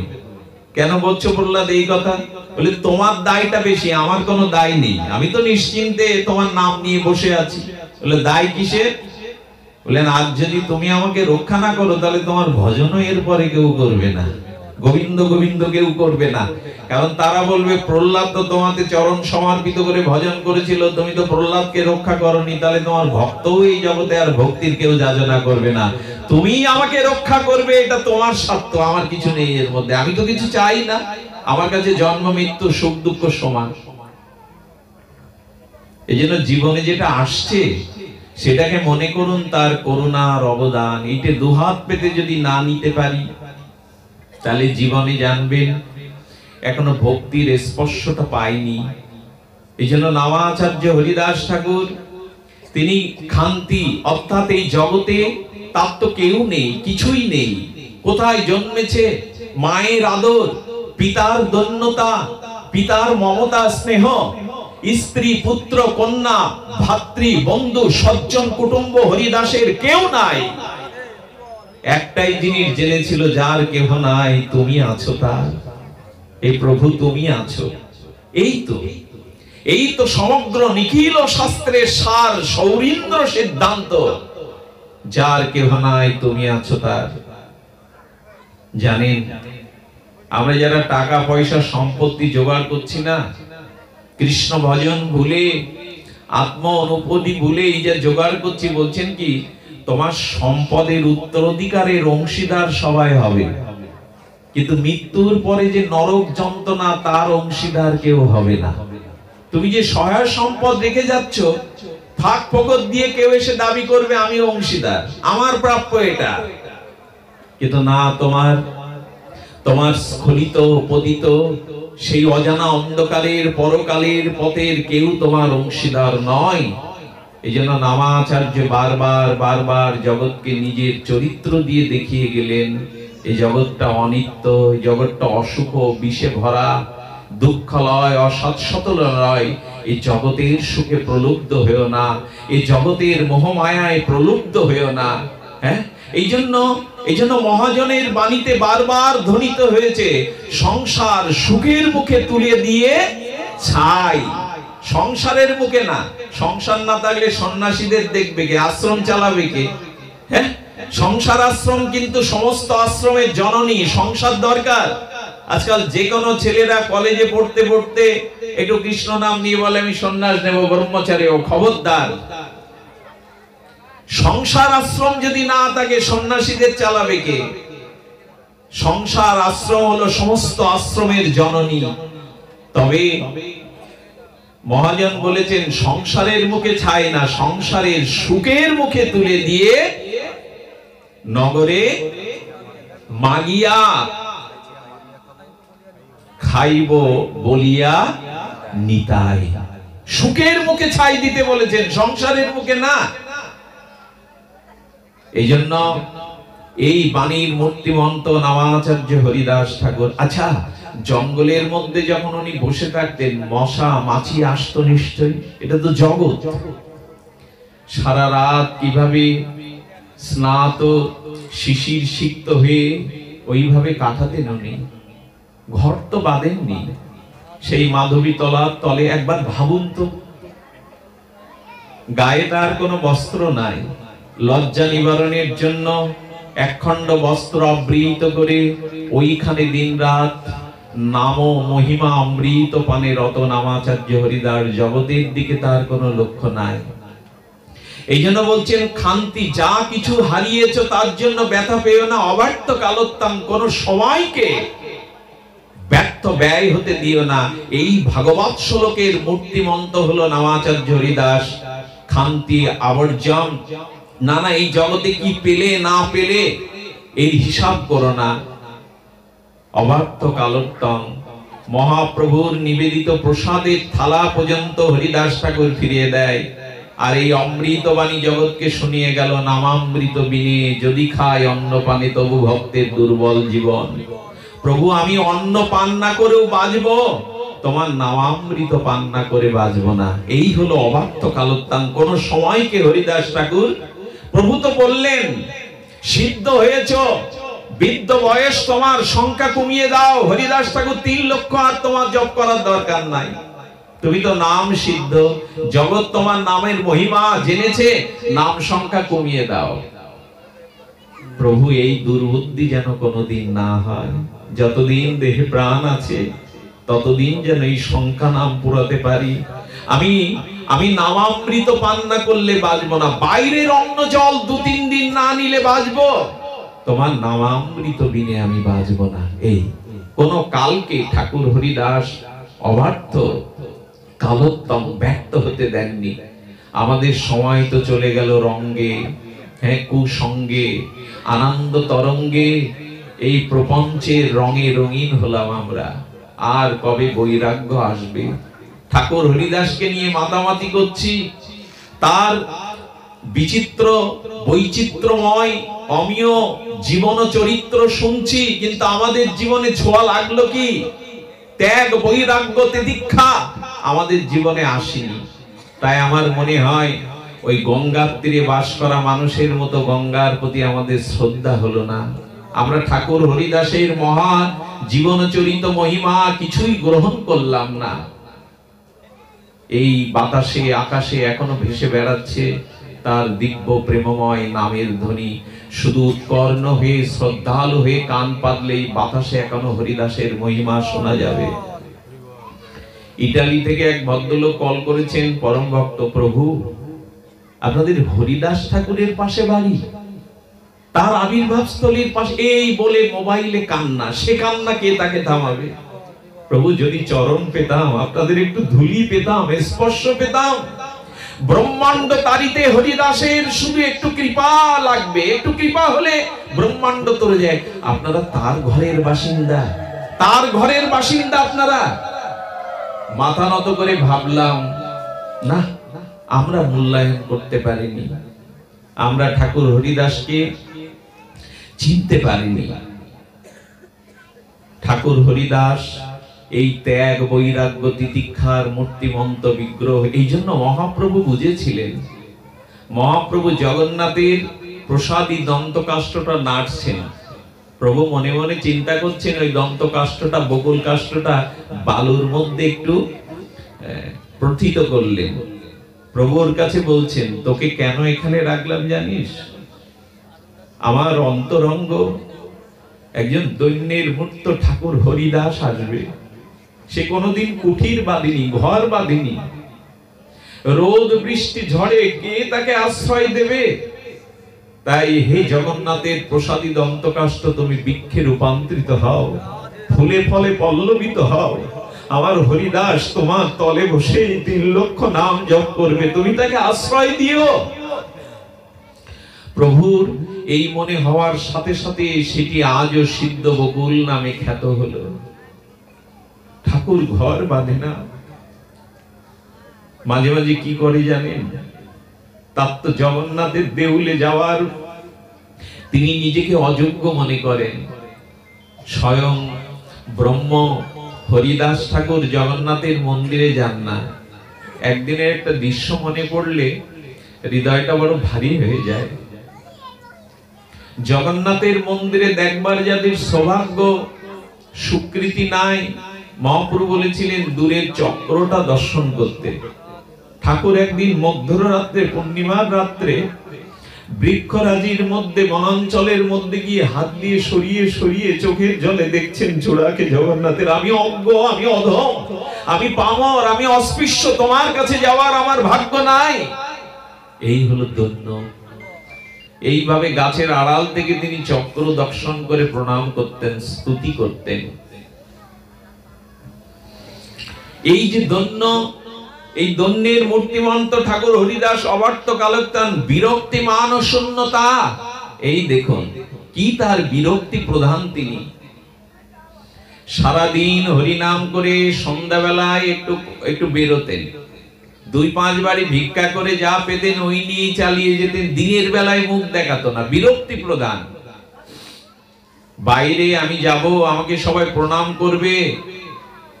কেন বলছো প্রহ্লাদ এই কথা? বলে, তোমার দায়টা বেশি, আমার কোনো দায় নেই, আমি তো নিশ্চিন্তে তোমার নাম নিয়ে বসে আছি। বলে, দায় কিসের? বললেন, আজ যদি তুমি আমাকে রক্ষা না করো, তাহলে তোমার ভজনও এরপরে কেউ করবে না, গোবিন্দ গোবিন্দ কেউ করবে না। কারণ তারা বলবে, প্রহ্লাদ তো তোমাকে চরণ সমর্পিত করে ভজন করেছিল, তুমি তো প্রহ্লাদকে রক্ষা করনি, তাহলে তোমার ভক্তও এই জগতে আর ভক্তির কেউ যাচনা করবে না। তুমি আমাকে রক্ষা করবে, এটা তোমার স্বার্থ, আমার কিছু নেই এর মধ্যে, আমি তো কিছু চাই না, আমার কাছে জন্ম মৃত্যু সুখ দুঃখ সমান। এই জন্য জীবনে যেটা আসছে সেটাকে মনে করুন তার করুণার অবদান। এইটা দুহাত পেতে যদি না নিতে পারি, তাহলে জীবনে জানবেন এখনো ভক্তির স্পর্শটা পাইনি। এই জন্য নবাচার্য হরিদাস ঠাকুর তিনি খান্তি, অর্থাৎ এই জগতে তার তো কেউ নেই, কিছুই নেই। কোথায় জন্মেছে? মায়ের আদর, পিতার দৈন্যতা, পিতার মমতা স্নেহ, স্ত্রী পুত্র কন্যা ভাতৃ বন্ধু সজ্জন কুটুম্ব হরিদাসের কেউ নাই। একটাই জিনিস জেনেছিল, যার কেহ নাই, তুমি আছো তার। এই প্রভু তুমি আছো, এই তো সমগ্র নিখিল শাস্ত্রের সার, সৌরীন্দ্র সিদ্ধান্ত। যার কেহ নাই, তুমি আছো তার। জানেন, আমরা যারা টাকা পয়সা সম্পত্তি জোগাড় করছি না, কৃষ্ণ ভজন ভুলে, আত্ম অনুভূতি ভুলে এই যে জোগাড় করছি, বলছেন কি তোমার সম্পদের উত্তরাধিকারের অংশীদার সবাই হবে, কিন্তু মৃত্যুর পরে যে নরক যন্ত্রণা তার অংশীদার কেউ হবে না। তুমি যে সহায় সম্পদ রেখে যাচ্ছ, ফাঁক ফোকর দিয়ে কেউ এসে দাবি করবে আমি অংশীদার, আমার প্রাপ্য এটা, কিন্তু না, তোমার স্খলিত পতিত সেই অজানা অন্ধকারের পরকালের পথের কেউ তোমার অংশীদার নয়। এই জন্য নামাচার্য বারবার জগৎকে নিজের চরিত্র দিয়ে দেখিয়ে গেলেন, এই জগৎটা অনিত্য, এই জগৎটা অসুখ, বিষে ভরা, দুঃখলয়, অসৎসতলয়। এই জগতের সুখে প্রলুব্ধ হয়েও না, এই জগতের মোহমায়ায় প্রলুব্ধ হয়েও না। হ্যাঁ, এই জন্য মহাজনের বাণীতে বারবার ধ্বনিত হয়েছে, সংসার সুখের মুখে তুলে দিয়ে ছাই, সংসারের মুখে না। সংসার না থাকলে সন্ন্যাসীদের দেখবে কে, আশ্রম চালাবে কে? হ্যাঁ, সংসার আশ্রম কিন্তু সমস্ত আশ্রমের জননী, সংসার দরকার। আজকাল যে কোনো ছেলেরা কলেজে পড়তে পড়তে একটু কৃষ্ণ নাম নিয়ে বলে আমি সন্ন্যাস নেব, ব্রহ্মচারী। ও খবরদার, সংসার আশ্রম যদি না থাকে সন্ন্যাসীদের চালাবে কে? সংসার আশ্রম হলো সমস্ত আশ্রমের জননী। তবে মহাজন বলেছেন সংসারের মুখে ছাই না, সংসারের সুখের মুখে তুলে দিয়ে নগরে মাগিয়া খাইব বলিয়া নিতাই। সুখের মুখে ছাই দিতে বলেছেন, সংসারের মুখে না। এই জন্য এই বাণীর মূর্তিমন্ত নামাচার্য হরিদাস ঠাকুর। আচ্ছা, জঙ্গলের মধ্যে যখন উনি বসে থাকতেন, মশা মাছি আসতো নিশ্চয়ই, এটা তো জগৎ। সারা রাত কিভাবে স্নাত শিশির সিক্ত হয়ে ওইভাবে কাটাতেন উনি, ঘর তো বাঁধেননি। সেই মাধবী তলার তলে একবার ভাবুন তো, গায়ে তার কোনো বস্ত্র নাই, লজ্জা নিবারণের জন্য একখণ্ড বস্ত্র আবৃত করে ওইখানে দিন রাত নাম মহিমা অমৃত পানে রত নামাচার্য হরিদাস। জগতের দিকে তার কোনো লক্ষ্য নাই। এই জন্য বলছেন, খান্তি, যা কিছু হারিয়েছ তার জন্য ব্যথা পেও না, অব্যর্থ কালোত্তম, কোন সময়কে ব্যর্থ ব্যয় হতে দিও না। এই ভাগবত শ্লোকের মূর্তিমন্ত হলো নামাচার্য হরিদাস। খান্তি আবর্জম, না এই জগতে কি পেলে না পেলে এর হিসাব করো না। অব্যর্থ কালোত্তম, মহাপ্রভুর নিবেদিত প্রসাদের থালা পর্যন্ত হরিদাস ঠাকুর ফিরিয়ে দেয়। আর এই অমৃতবাণী জগৎকে শুনিয়ে গেল, নামামৃত বিনে যদি খায় অন্ন পানে তবু ভক্তের দুর্বল জীবন। প্রভু, আমি অন্ন পান না করেও বাঁচবো, তোমার নামামৃত পান না করে বাঁচবো না। এই হলো অব্যর্থ কালোত্তম। কোন সময়কে হরিদাস ঠাকুর, প্রভু তো বললেন সিদ্ধ হয়েছ, বৃদ্ধ বয়স, তোমার সংখ্যা কমিয়ে দাও। হরিদাস ঠাকুর 3 লক্ষ আর তোমার জপ করার দরকার নাই, তুমি তো নাম সিদ্ধ, জগৎ তোমার নামের মহিমা জেনেছে, নাম সংখ্যা কমিয়ে দাও। প্রভু, এই দুর্বুদ্ধি যেন কোনোদিন না হয়। যতদিন দেহে প্রাণ আছে ততদিন যেন এই সংখ্যা নাম পুরাতে পারি। আমি নামামৃত পান না করলে বাঁচবো না, বাইরের অন্ন জল 2-3 দিন না নিলে বাঁচবো, তোমার নামামৃত বিনে আমি বাঁচবো না। এই কোন কালকে ঠাকুর হরিদাস অব্যর্থ কালোত্তম ব্যক্ত হতে দেননি। আমাদের সময় তো চলে গেল রঙ্গে, হ্যাঁ, কুসঙ্গে, আনন্দ তরঙ্গে, এই প্রপঞ্চের রঙে রঙিন হলাম আমরা। আর কবে বৈরাগ্য আসবে? ঠাকুর হরিদাসকে নিয়ে মাতামাতি করছি, তার বিচিত্র বৈচিত্র্যময় অমীয় জীবন চরিত্র শুনছি, কিন্তু আমাদের জীবনে ছোঁয়া লাগলো কি? ত্যাগ, বৈরাগ্য, তিতিক্ষা আমাদের জীবনে আসেনি। তাই আমার মনে হয় ওই গঙ্গার তীরে বাস করা মানুষের মতো গঙ্গার প্রতি আমাদের শ্রদ্ধা হলো না। আমরা ঠাকুর হরিদাসের মহা জীবন চরিত মহিমা কিছুই গ্রহণ করলাম না। এই বাতাসে আকাশে এখনো ভেসে বেড়াচ্ছে তার দিব্য প্রেমময় নামের ধ্বনি। শুধু উৎকর্ণ হয়ে শ্রদ্ধালু হয়ে কান পাতলেই বাতাসে এখনো হরিদাসের মহিমা শোনা যাবে। ইটালি থেকে এক ভদ্রলোক কল করেছেন, পরম ভক্ত, প্রভু আপনাদের হরিদাস ঠাকুরের পাশে বাড়ি, তার আবির্ভাব স্থলীর পাশে, এই বলে মোবাইলে কান্না। সে কান্না কে তাকে থামাবে? প্রভু যদি চরণ পেতাম, আপনাদের একটু ধুলি পেতাম, স্পর্শ পেতাম। ব্রহ্মাণ্ড তারিতে হরিদাসের শুধু একটু কৃপা লাগবে, একটু কৃপা হলে ব্রহ্মাণ্ড তরে যায়। আপনারা তার ঘরের বাসিন্দা, তার ঘরের বাসিন্দা আপনারা। মাথা নত করে ভাবলাম, না, আমরা মূল্যায়ন করতে পারিনি, আমরা ঠাকুর হরিদাসকে চিনতে পারিনি। ঠাকুর হরিদাস এই ত্যাগ, বৈরাগ্য, তিতিক্ষার মূর্তিমন্ত বিগ্রহ। এই জন্য মহাপ্রভু বুঝেছিলেন, মহাপ্রভু জগন্নাথের প্রসাদী দন্তকাষ্ঠটা নাড়ছেন। প্রভু মনে মনে চিন্তা করছেন, ওই দন্তকাষ্ঠটা, বকুল কাষ্ঠটা বালুর মধ্যে একটু প্রথিত করলেন। প্রভুর কাছে বলছেন, তোকে কেন এখানে রাখলাম জানিস? আমার অন্তরঙ্গ একজন দৈন্যের মূর্ত ঠাকুর হরিদাস আসবে। সে কোনোদিন কুঠির বাঁধেনি, ঘর বাঁধেনি। রোদ বৃষ্টি ঝড়ে কে তাকে আশ্রয় দেবে? তাই হে জগন্নাথের প্রসাদী দন্তকাষ্ঠ, তুমি বৃক্ষে রূপান্তরিত হও, ফুলে ফলে পল্লবিত হও। আমার হরিদাস তোমার তলে বসে 3 লক্ষ নাম জপ করবে, তুমি তাকে আশ্রয় দিও। প্রভুর এই মনে হওয়ার সাথে সাথে সেটি আজও সিদ্ধ বকুল নামে খ্যাত হলো। ঠাকুর ঘর বাঁধে না, মাঝে মাঝে কি করে জানেন? তার তো জগন্নাথের দেউলে যাওয়ার তিনি নিজেকে অযোগ্য মনে করেন। স্বয়ং ব্রহ্ম হরিদাস ঠাকুর জগন্নাথের মন্দিরে যান না। একদিনের একটা দৃশ্য মনে পড়লে হৃদয়টা বড় ভারী হয়ে যায়। জগন্নাথের মন্দিরে দেখবার যাদের সৌভাগ্য, সুকৃতি নাই, মহাপ্রভু বলেছিলেন দূরের চক্রটা দর্শন করতে। ঠাকুর একদিন মধ্যরাত্রে, পূর্ণিমার রাত্রে বৃক্ষরাজির মধ্যে, বনাঞ্চলের মধ্যে গিয়ে হাত দিয়ে সরিয়ে সরিয়ে চোখের জলে দেখছেন চূড়াকে জগন্নাথের। আমি অজ্ঞ, আমি অধম, আমি পামর, আমি অস্পৃশ্য, তোমার কাছে যাওয়ার আমার ভাগ্য নাই। এই হলো ধন্য। এইভাবে গাছের আড়াল থেকে তিনি চক্র দর্শন করে প্রণাম করতেন, স্তুতি করতেন। এই যে ধন্য, এই ধন্যের মূর্তিমন্ত ঠাকুর হরিদাস অবার্ত কালোত্থান, বিরক্তি মান ও শূন্যতা। এই দেখুন কি তার বিরক্তি প্রধান। তিনি সারাদিন হরিনাম করে সন্ধ্যাবেলায় একটু একটু বেরোতেন, 2-5 বাড়ি ভিক্ষা করে যা পেতেন ওই নিয়ে চালিয়ে যেতেন। দিনের বেলায় মুখ দেখাতো না, বিরক্তি প্রধান। বাইরে আমি যাব, আমাকে সবাই প্রণাম করবে,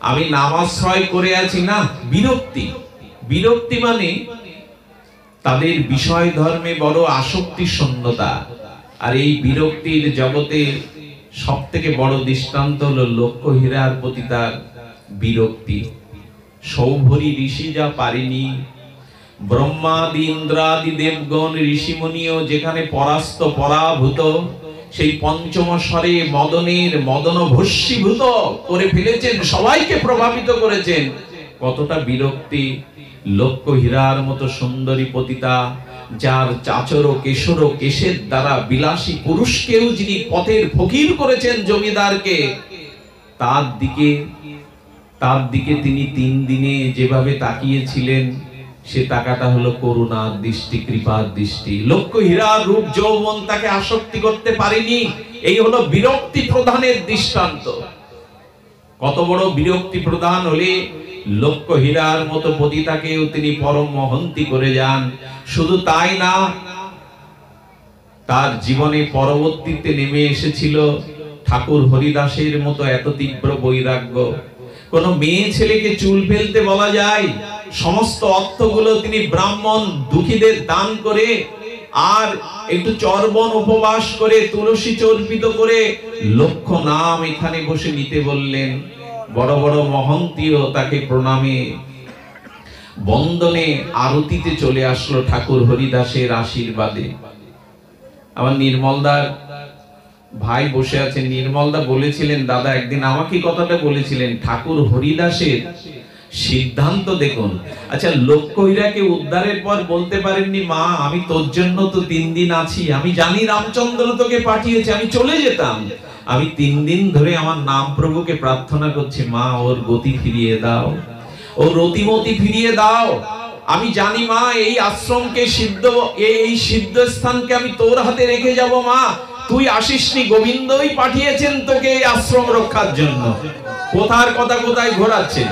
আমি নামাশ্রয় করে আছি, না, বিরক্তি। বিরক্তি মানে তাদের বিষয় ধর্মে বড় আসক্তি, শূন্যতা। আর এই বিরক্তির জগতে সব থেকে বড় দৃষ্টান্ত হলো লক্ষ্য হীরার প্রতি তার বিরক্তি। সৌভরী ঋষি যা পারেনি, ব্রহ্মাদি ইন্দ্রাদি দেবগণ ঋষিমুনিও যেখানে পরাস্ত পরাভূত, সেই পঞ্চমস্বরে মদনের মদনভস্মীভূত করে ফেলেছেন, সবাইকে প্রভাবিত করেছেন। কতটা বিরক্তি! লক্ষ্য হীরার মতো সুন্দরী পতিতা, যার চাচর ও কেশর ও কেশের দ্বারা বিলাসী পুরুষকেও যিনি পথের ফকির করেছেন জমিদারকে, তার দিকে তিনি 3 দিনে যেভাবে তাকিয়েছিলেন, সে তাকাটা হলো করুণার দৃষ্টি, কৃপার দৃষ্টি। লক্ষ্য হীরার রূপ যৌবন তাকে আসক্তি করতে পারেনি। এই হলো বিরক্তি প্রধানের দৃষ্টান্ত। কত বড় বিরক্তি প্রধান হলে লক্ষ্য হীরার মতো পতিতাকেও তিনি পরম মহন্তি করে যান। শুধু তাই না, তার জীবনে পরবর্তীতে নেমে এসেছিল ঠাকুর হরিদাসের মতো এত তীব্র বৈরাগ্য। কোন মেয়ে ছেলেকে চুল ফেলতে বলা যায়, সমস্ত অর্থগুলো তিনি ব্রাহ্মণ দুঃখীদের দান করে, আর একটু চর্বণ উপবাস করে, তুলসী চর্পিত করে লক্ষ নাম এখানে বসে নিতে বললেন। বড় বড় মহন্তীও তাকে প্রণামে বন্দনে আরতিতে চলে আসলো ঠাকুর হরিদাসের আশীর্বাদে। আমার নির্মলদার ভাই বসে আছেন, নির্মলদা বলেছিলেন, দাদা একদিন আমাকে কথাটা বলেছিলেন, ঠাকুর হরিদাসের সিদ্ধান্ত দেখুন। আচ্ছা, লক্ষ্মীরাকে উদ্ধারের পর বলতে পারেননি, মা আমি তোর জন্য তো 3 দিন আছি, আমি জানি রামচন্দ্র তোকে পাঠিয়েছে, আমি চলে যেতাম, আমি 3 দিন ধরে আমার নাম প্রভুকে প্রার্থনা করছি, মা ওর গতি ফিরিয়ে দাও, ওর রতিমতি ফিরিয়ে দাও, আমি জানি মা এই আশ্রমকে এই সিদ্ধ স্থানকে আমি তোর হাতে রেখে যাব, মা তুই আসিসনি, গোবিন্দই পাঠিয়েছেন তোকে এই আশ্রম রক্ষার জন্য। কোথার কথা কোথায় ঘোরাচ্ছে,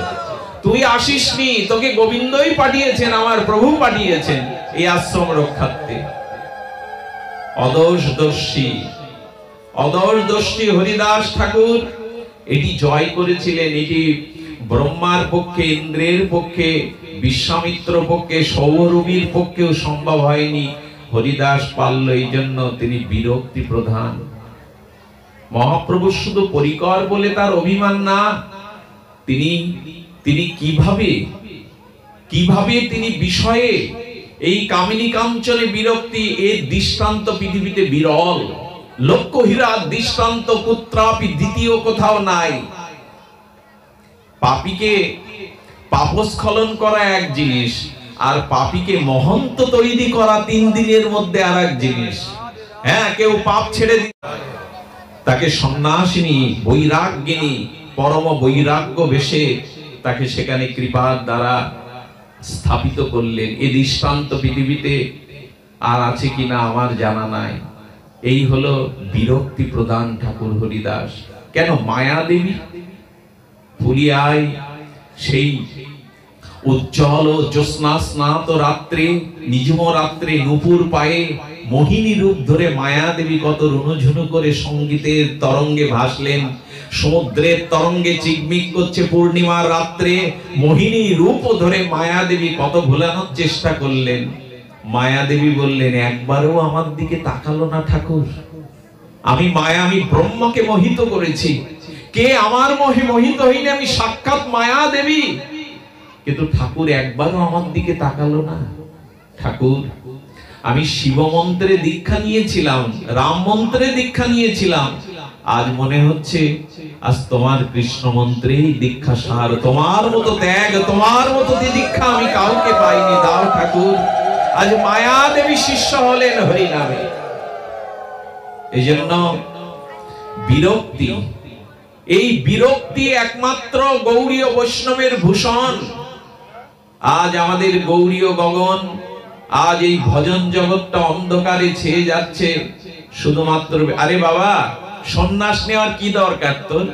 তুই আসিসনি, তোকে গোবিন্দই পাঠিয়েছেন, আমার প্রভু পাঠিয়েছেন এই আশ্রম রক্ষার্থে। অদর্শদর্শী হরিদাস ঠাকুর এটি জয় করেছিলেন। এটি ব্রহ্মার পক্ষে, ইন্দ্রের পক্ষে, বিশ্বামিত্র পক্ষে, সৌরভীর পক্ষেও সম্ভব হয়নি, হরিদাস পারল। এই জন্য তিনি বিরক্তি প্রধান। মহাপ্রভু শুধু পরিকর বলে তার অভিমান না, তিনি কিভাবে তিনি বিষয়ে এই কামিনী কাঞ্চনে বিরক্তি, এর দৃষ্টান্ত পৃথিবীতে বিরল। লক্ষ্যহীরার দৃষ্টান্ত কুত্রাপি দ্বিতীয় কোথাও নাই। পাপীকে পাপস্খলন করা এক জিনিস, আর পাপীকে মহন্ত তৈরি করা 3 দিনের মধ্যে আর এক জিনিস। হ্যাঁ, কেউ পাপ ছেড়ে তাকে সন্ন্যাসিনী, বৈরাগ্যিনী, পরম বৈরাগ্য বেশে তাকে সেখানে কৃপার দ্বারা স্থাপিত করলেন। এই দৃষ্টান্ত পৃথিবীতে আর আছে কিনা আমার জানা নাই। এই হলো বিরক্তি প্রদান ঠাকুর হরিদাস। কেন? মায়াদেবী ফুলিয়ায় সেই উজ্জ্বল ও জ্যোৎস্না স্নাত রাত্রে, নিঝুম রাত্রে নূপুর পায়ে মোহিনী রূপ ধরে মায়াদেবী কত রুনুঝুনু করে সঙ্গীতের তরঙ্গে ভাসলেন। সমুদ্রের তরঙ্গে চিকমিক করছে পূর্ণিমার রাত্রে, মোহিনী রূপ ধরে মায়াদেবী কত ভোলানোর চেষ্টা করলেন। মায়াদেবী বললেন, একবারও আমার দিকে তাকালো না ঠাকুর। আমি মায়া, আমি ব্রহ্মকে মোহিত করেছি, কে আমার মোহিত হইনি, আমি সাক্ষাৎ মায়া দেবী, কিন্তু ঠাকুর একবারও আমার দিকে তাকালো না। ঠাকুর, আমি শিব মন্ত্রে দীক্ষা নিয়েছিলাম, রাম মন্ত্রে দীক্ষা নিয়েছিলাম, আজ মনে হচ্ছে আজ তোমার কৃষ্ণ মন্ত্রেই দীক্ষা সার। তোমার মতো ত্যাগ, তোমার মতো দীক্ষা আমি কাউকে পাইনি, দাও ঠাকুর। আজ মায়া দেবী শিষ্য হলেন হরি নামে। এই জন্য বিরক্তি, এই বিরক্তি একমাত্র গৌড়ীয় বৈষ্ণবের ভূষণ। আজ আমাদের গৌড়ীয় গগন, আজ এই ভজন জগৎটা অন্ধকারে ছেয়ে যাচ্ছে শুধুমাত্র। আরে বাবা, সন্ন্যাস নেওয়ার কি দরকার তোর?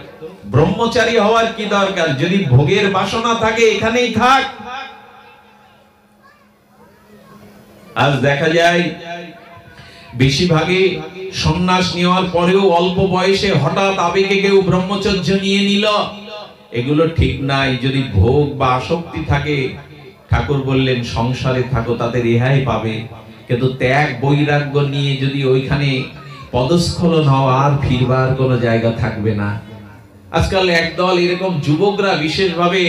ব্রহ্মচারী হওয়ার কি দরকার? যদি ভোগের বাসনা থাকে এখানেই থাক। আজ দেখা যায় বেশিরভাগে সন্ন্যাস নেওয়ার পরেও অল্প বয়সে হঠাৎ আবেগে কেউ ব্রহ্মচর্য নিয়ে নিল, এগুলো ঠিক নাই। যদি ভোগ বা আসক্তি থাকে, ঠাকুর বললেন সংসারে থাকো, তাতে রেহাই পাবে। কিন্তু ত্যাগ বৈরাগ্য নিয়ে যদি ওইখানে পদস্খলন হওয়া, আর ফিরবার কোনো জায়গা থাকবে না। আজকাল একদল এরকম যুবকরা বিশেষভাবে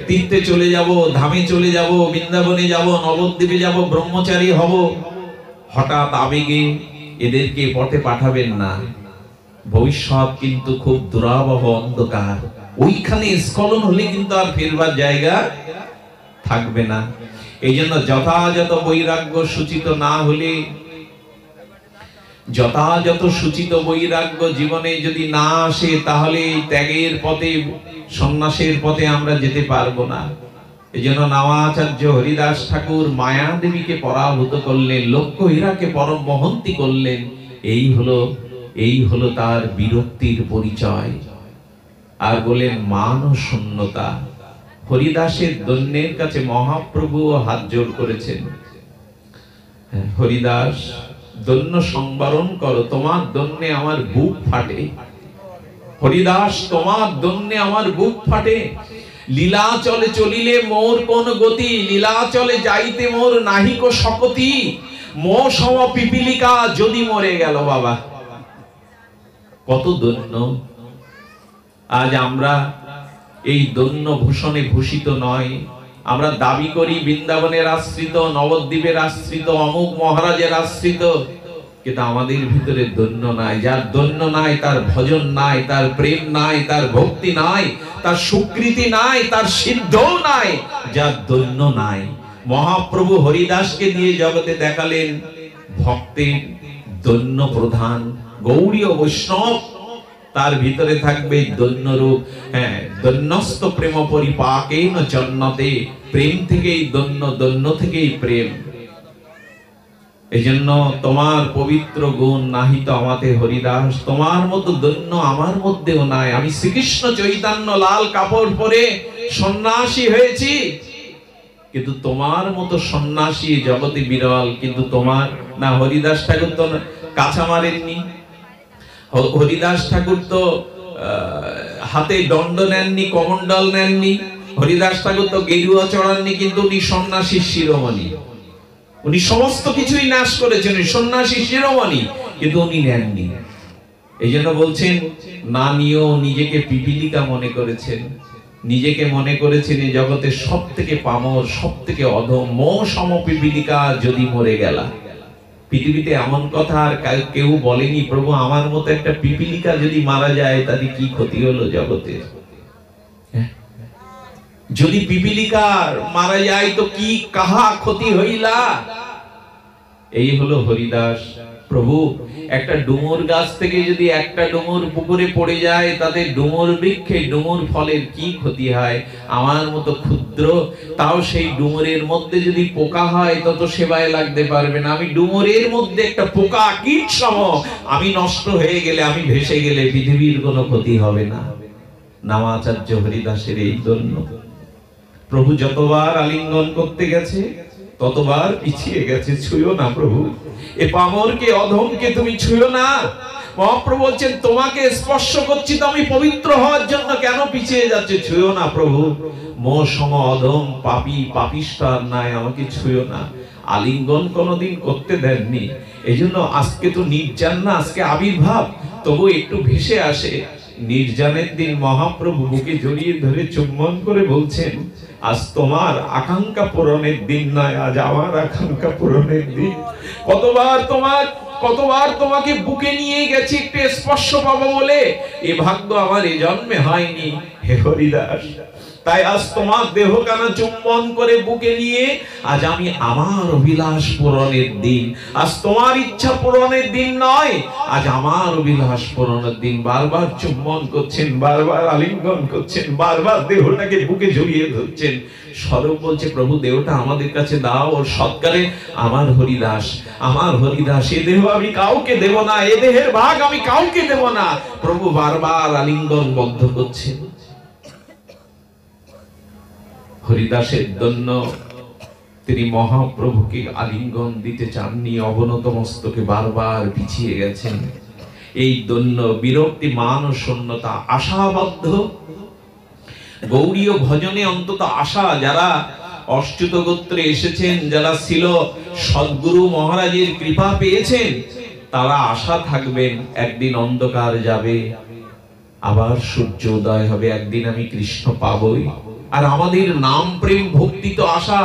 তীর্থে চলে যাব, ধামে চলে যাব, বৃন্দাবনে যাব, নবদ্বীপে যাব, ব্রহ্মচারী হব, হঠাৎ আবেগে এদেরকে পথে পাঠাবেন না। ভবিষ্যৎ কিন্তু খুব দুরাবহ অন্ধকার। ওইখানে স্খলন হলে কিন্তু আর ফেরবার জায়গা থাকবে না। এই জন্য যথাযথ বৈরাগ্য সূচিত না হলে, যথাযথ সূচিত বৈরাগ্য জীবনে যদি না আসে, তাহলে ত্যাগের পথে, সন্ন্যাসের পথে আমরা যেতে পারবো না। এই জন্য নামাচার্য হরিদাস ঠাকুর মায়া দেবীকে পরাভূত করলেন, লক্ষ্যহীরাকে পরম মহন্তি করলেন। এই হলো তার বিরক্তির পরিচয়। আর বলেন মান ও শূন্যতা। হরিদাসের দৈন্যের কাছে মহাপ্রভু হাত জোর করেছেন, হরিদাস দৈন্য সংবরণ করো, তোমার দৈন্যে আমার বুক ফাটে। হরিদাস, তোমার দৈন্যে আমার বুক ফাটে। লীলাচলে চলিলে মোর কোন গতি, লীলাচলে যাইতে মোর নাহিক শকতি। মো সম পিপিলিকা যদি মরে গেল। বাবা, কত দৈন্য! আজ আমরা এই দৈন্য ভূষণে ভূষিত নয়। আমরা দাবি করি বৃন্দাবনের আশ্রিত, নবদ্বীপের আশ্রিত, অমুক মহারাজের আশ্রিত, কিন্তু আমাদের ভিতরে দৈন্য নাই। যার দৈন্য নাই, তার ভজন নাই, তার প্রেম নাই, তার ভক্তি নাই, তার স্বীকৃতি নাই, তার সিদ্ধও নাই, যার দৈন্য নাই। মহাপ্রভু হরিদাসকে দিয়ে জগতে দেখালেন ভক্তের দৈন্য প্রধান গৌড়ীয় বৈষ্ণব, তার ভিতরে থাকবে দৈন্য রূপ। হ্যাঁ, দৈন্যস্ত প্রেম পরিপাকেন জন্নতে, প্রেম থেকেই দৈন্য, দৈন্য থেকেই প্রেম। এই জন্য তোমার পবিত্র গুণ নাহিত আমাতে হরিদাস, তোমার মতো দৈন্য আমার মধ্যেও নাই। আমি শ্রীকৃষ্ণ চৈতন্য লাল কাপড় পরে সন্ন্যাসী হয়েছি, কিন্তু তোমার মতো সন্ন্যাসী জগতে বিরল। কিন্তু তোমার না, হরিদাস ঠাকুর তো কাছা মারেননি, হরিদাস ঠাকুর তো হাতে দণ্ড নেননি, কমণ্ডল নেননি, হরিদাস ঠাকুর তো গেরুয়া চড়াননি, কিন্তু উনি সন্ন্যাসীর শিরোমণি। উনি সমস্ত কিছুই নাশ করেছেন, সন্ন্যাসী শিরোমণি, কিন্তু উনি নেননি। এই জন্য বলছেন, না নিয়েও নিজেকে পিপীলিকা মনে করেছেন, নিজেকে মনে করেছেন এই জগতের সব থেকে পামর, সব থেকে অধম, মো সম পিপীলিকা যদি মরে গেলা। পৃথিবীতে এমন কথা আর কেউ বলেনি, প্রভু আমার মতো একটা পিপীলিকা যদি মারা যায় তাতে কি ক্ষতি হলো জগতের? যদি পিপীলিকা মারা যায় তো কি কাহা ক্ষতি হইলা? এই হলো হরিদাস। প্রভু, একটা ডুমুর গাছ থেকে যদি একটা ডুমুর পুকুরে পড়ে যায় তাতে ডুমুর বৃক্ষে ডুমুর ফলের কি ক্ষতি হয়? আমার মতো ক্ষুদ্র, তাও সেই ডুমুরের মধ্যে যদি পোকা হয় তত সেবায় লাগতে পারবে না। আমি ডুমুরের মধ্যে একটা পোকা কীট সম, আমি নষ্ট হয়ে গেলে, আমি ভেসে গেলে পৃথিবীর কোনো ক্ষতি হবে না। নামাচার্য হরিদাসের এই জন্য প্রভু যতবার আলিঙ্গন করতে গেছে ততবার পিছিয়ে গেছে। ছুঁয়ো না প্রভু, এ পামরকে, অধমকে তুমি ছুঁয়ো না। মহাপ্রভু বলছেন, তোমাকে স্পর্শ করছি তো আমি পবিত্র হওয়ার জন্য, কেন পিছিয়ে যাচ্ছে? ছুঁয়ো না প্রভু, মো সম অধম পাপী, পাপিষ্ঠ আর নাই, আমাকে ছুঁয়ো না। আলিঙ্গন কোনোদিন করতে দেননি। এই জন্য আজকে তো নির্জান না, আজকে আবির্ভাব, তবু একটু ভেসে আসে। নির্জানের দিন মহাপ্রভু বুকে জড়িয়ে ধরে চুম্বন করে বলছেন, আজ তোমার আকাঙ্ক্ষা পূরণের দিন নয়, আজ আমার আকাঙ্ক্ষা পূরণের দিন। কতবার তোমাকে বুকে নিয়ে গেছি একটু স্পর্শ পাবো বলে, এ ভাগ্য আমার এ জন্মে হয়নি হে হরিদাস। তাই আজ তোমার দেহ কানা চুম্বন করে বুকে নিয়ে, আজ আমি আমার অভিলাষ পূরণের দিন। আজ তোমার ইচ্ছা পূরণের দিন নয়, আজ আমার অভিলাষ পূরণের দিন। বারবার চুম্বন করছেন, বারবার আলিঙ্গন করছেন, বারবার দেহটাকে বুকে জড়িয়ে ধরছেন। স্বরূপ বলছে, প্রভু দেহটা আমাদের কাছে দাও, ওর সৎকারে আমার হরিদাস, আমার হরিদাস, এ দেহ আমি কাউকে দেব না, এ দেহের ভাগ আমি কাউকে দেব না। প্রভু বারবার আলিঙ্গন বদ্ধ করছেন। হরিদাসের জন্য তিনি মহাপ্রভুকে আলিঙ্গন দিতে চাননি, অবনত মস্তকে বারবার পিছিয়ে গেছেন। এই দৈন্য, বিরক্তি, মান ও শূন্যতা, আশাবদ্ধ গৌড়ীয় ভজনে অন্তত আশা, যারা অচ্যুত গোত্রে এসেছেন, যারা ছিল সদ্গুরু মহারাজের কৃপা পেয়েছেন, তারা আশা থাকবেন একদিন অন্ধকার যাবে, আবার সূর্য উদয় হবে, একদিন আমি কৃষ্ণ পাবই। আর আমাদের নাম প্রেম ভক্তি তো আশা,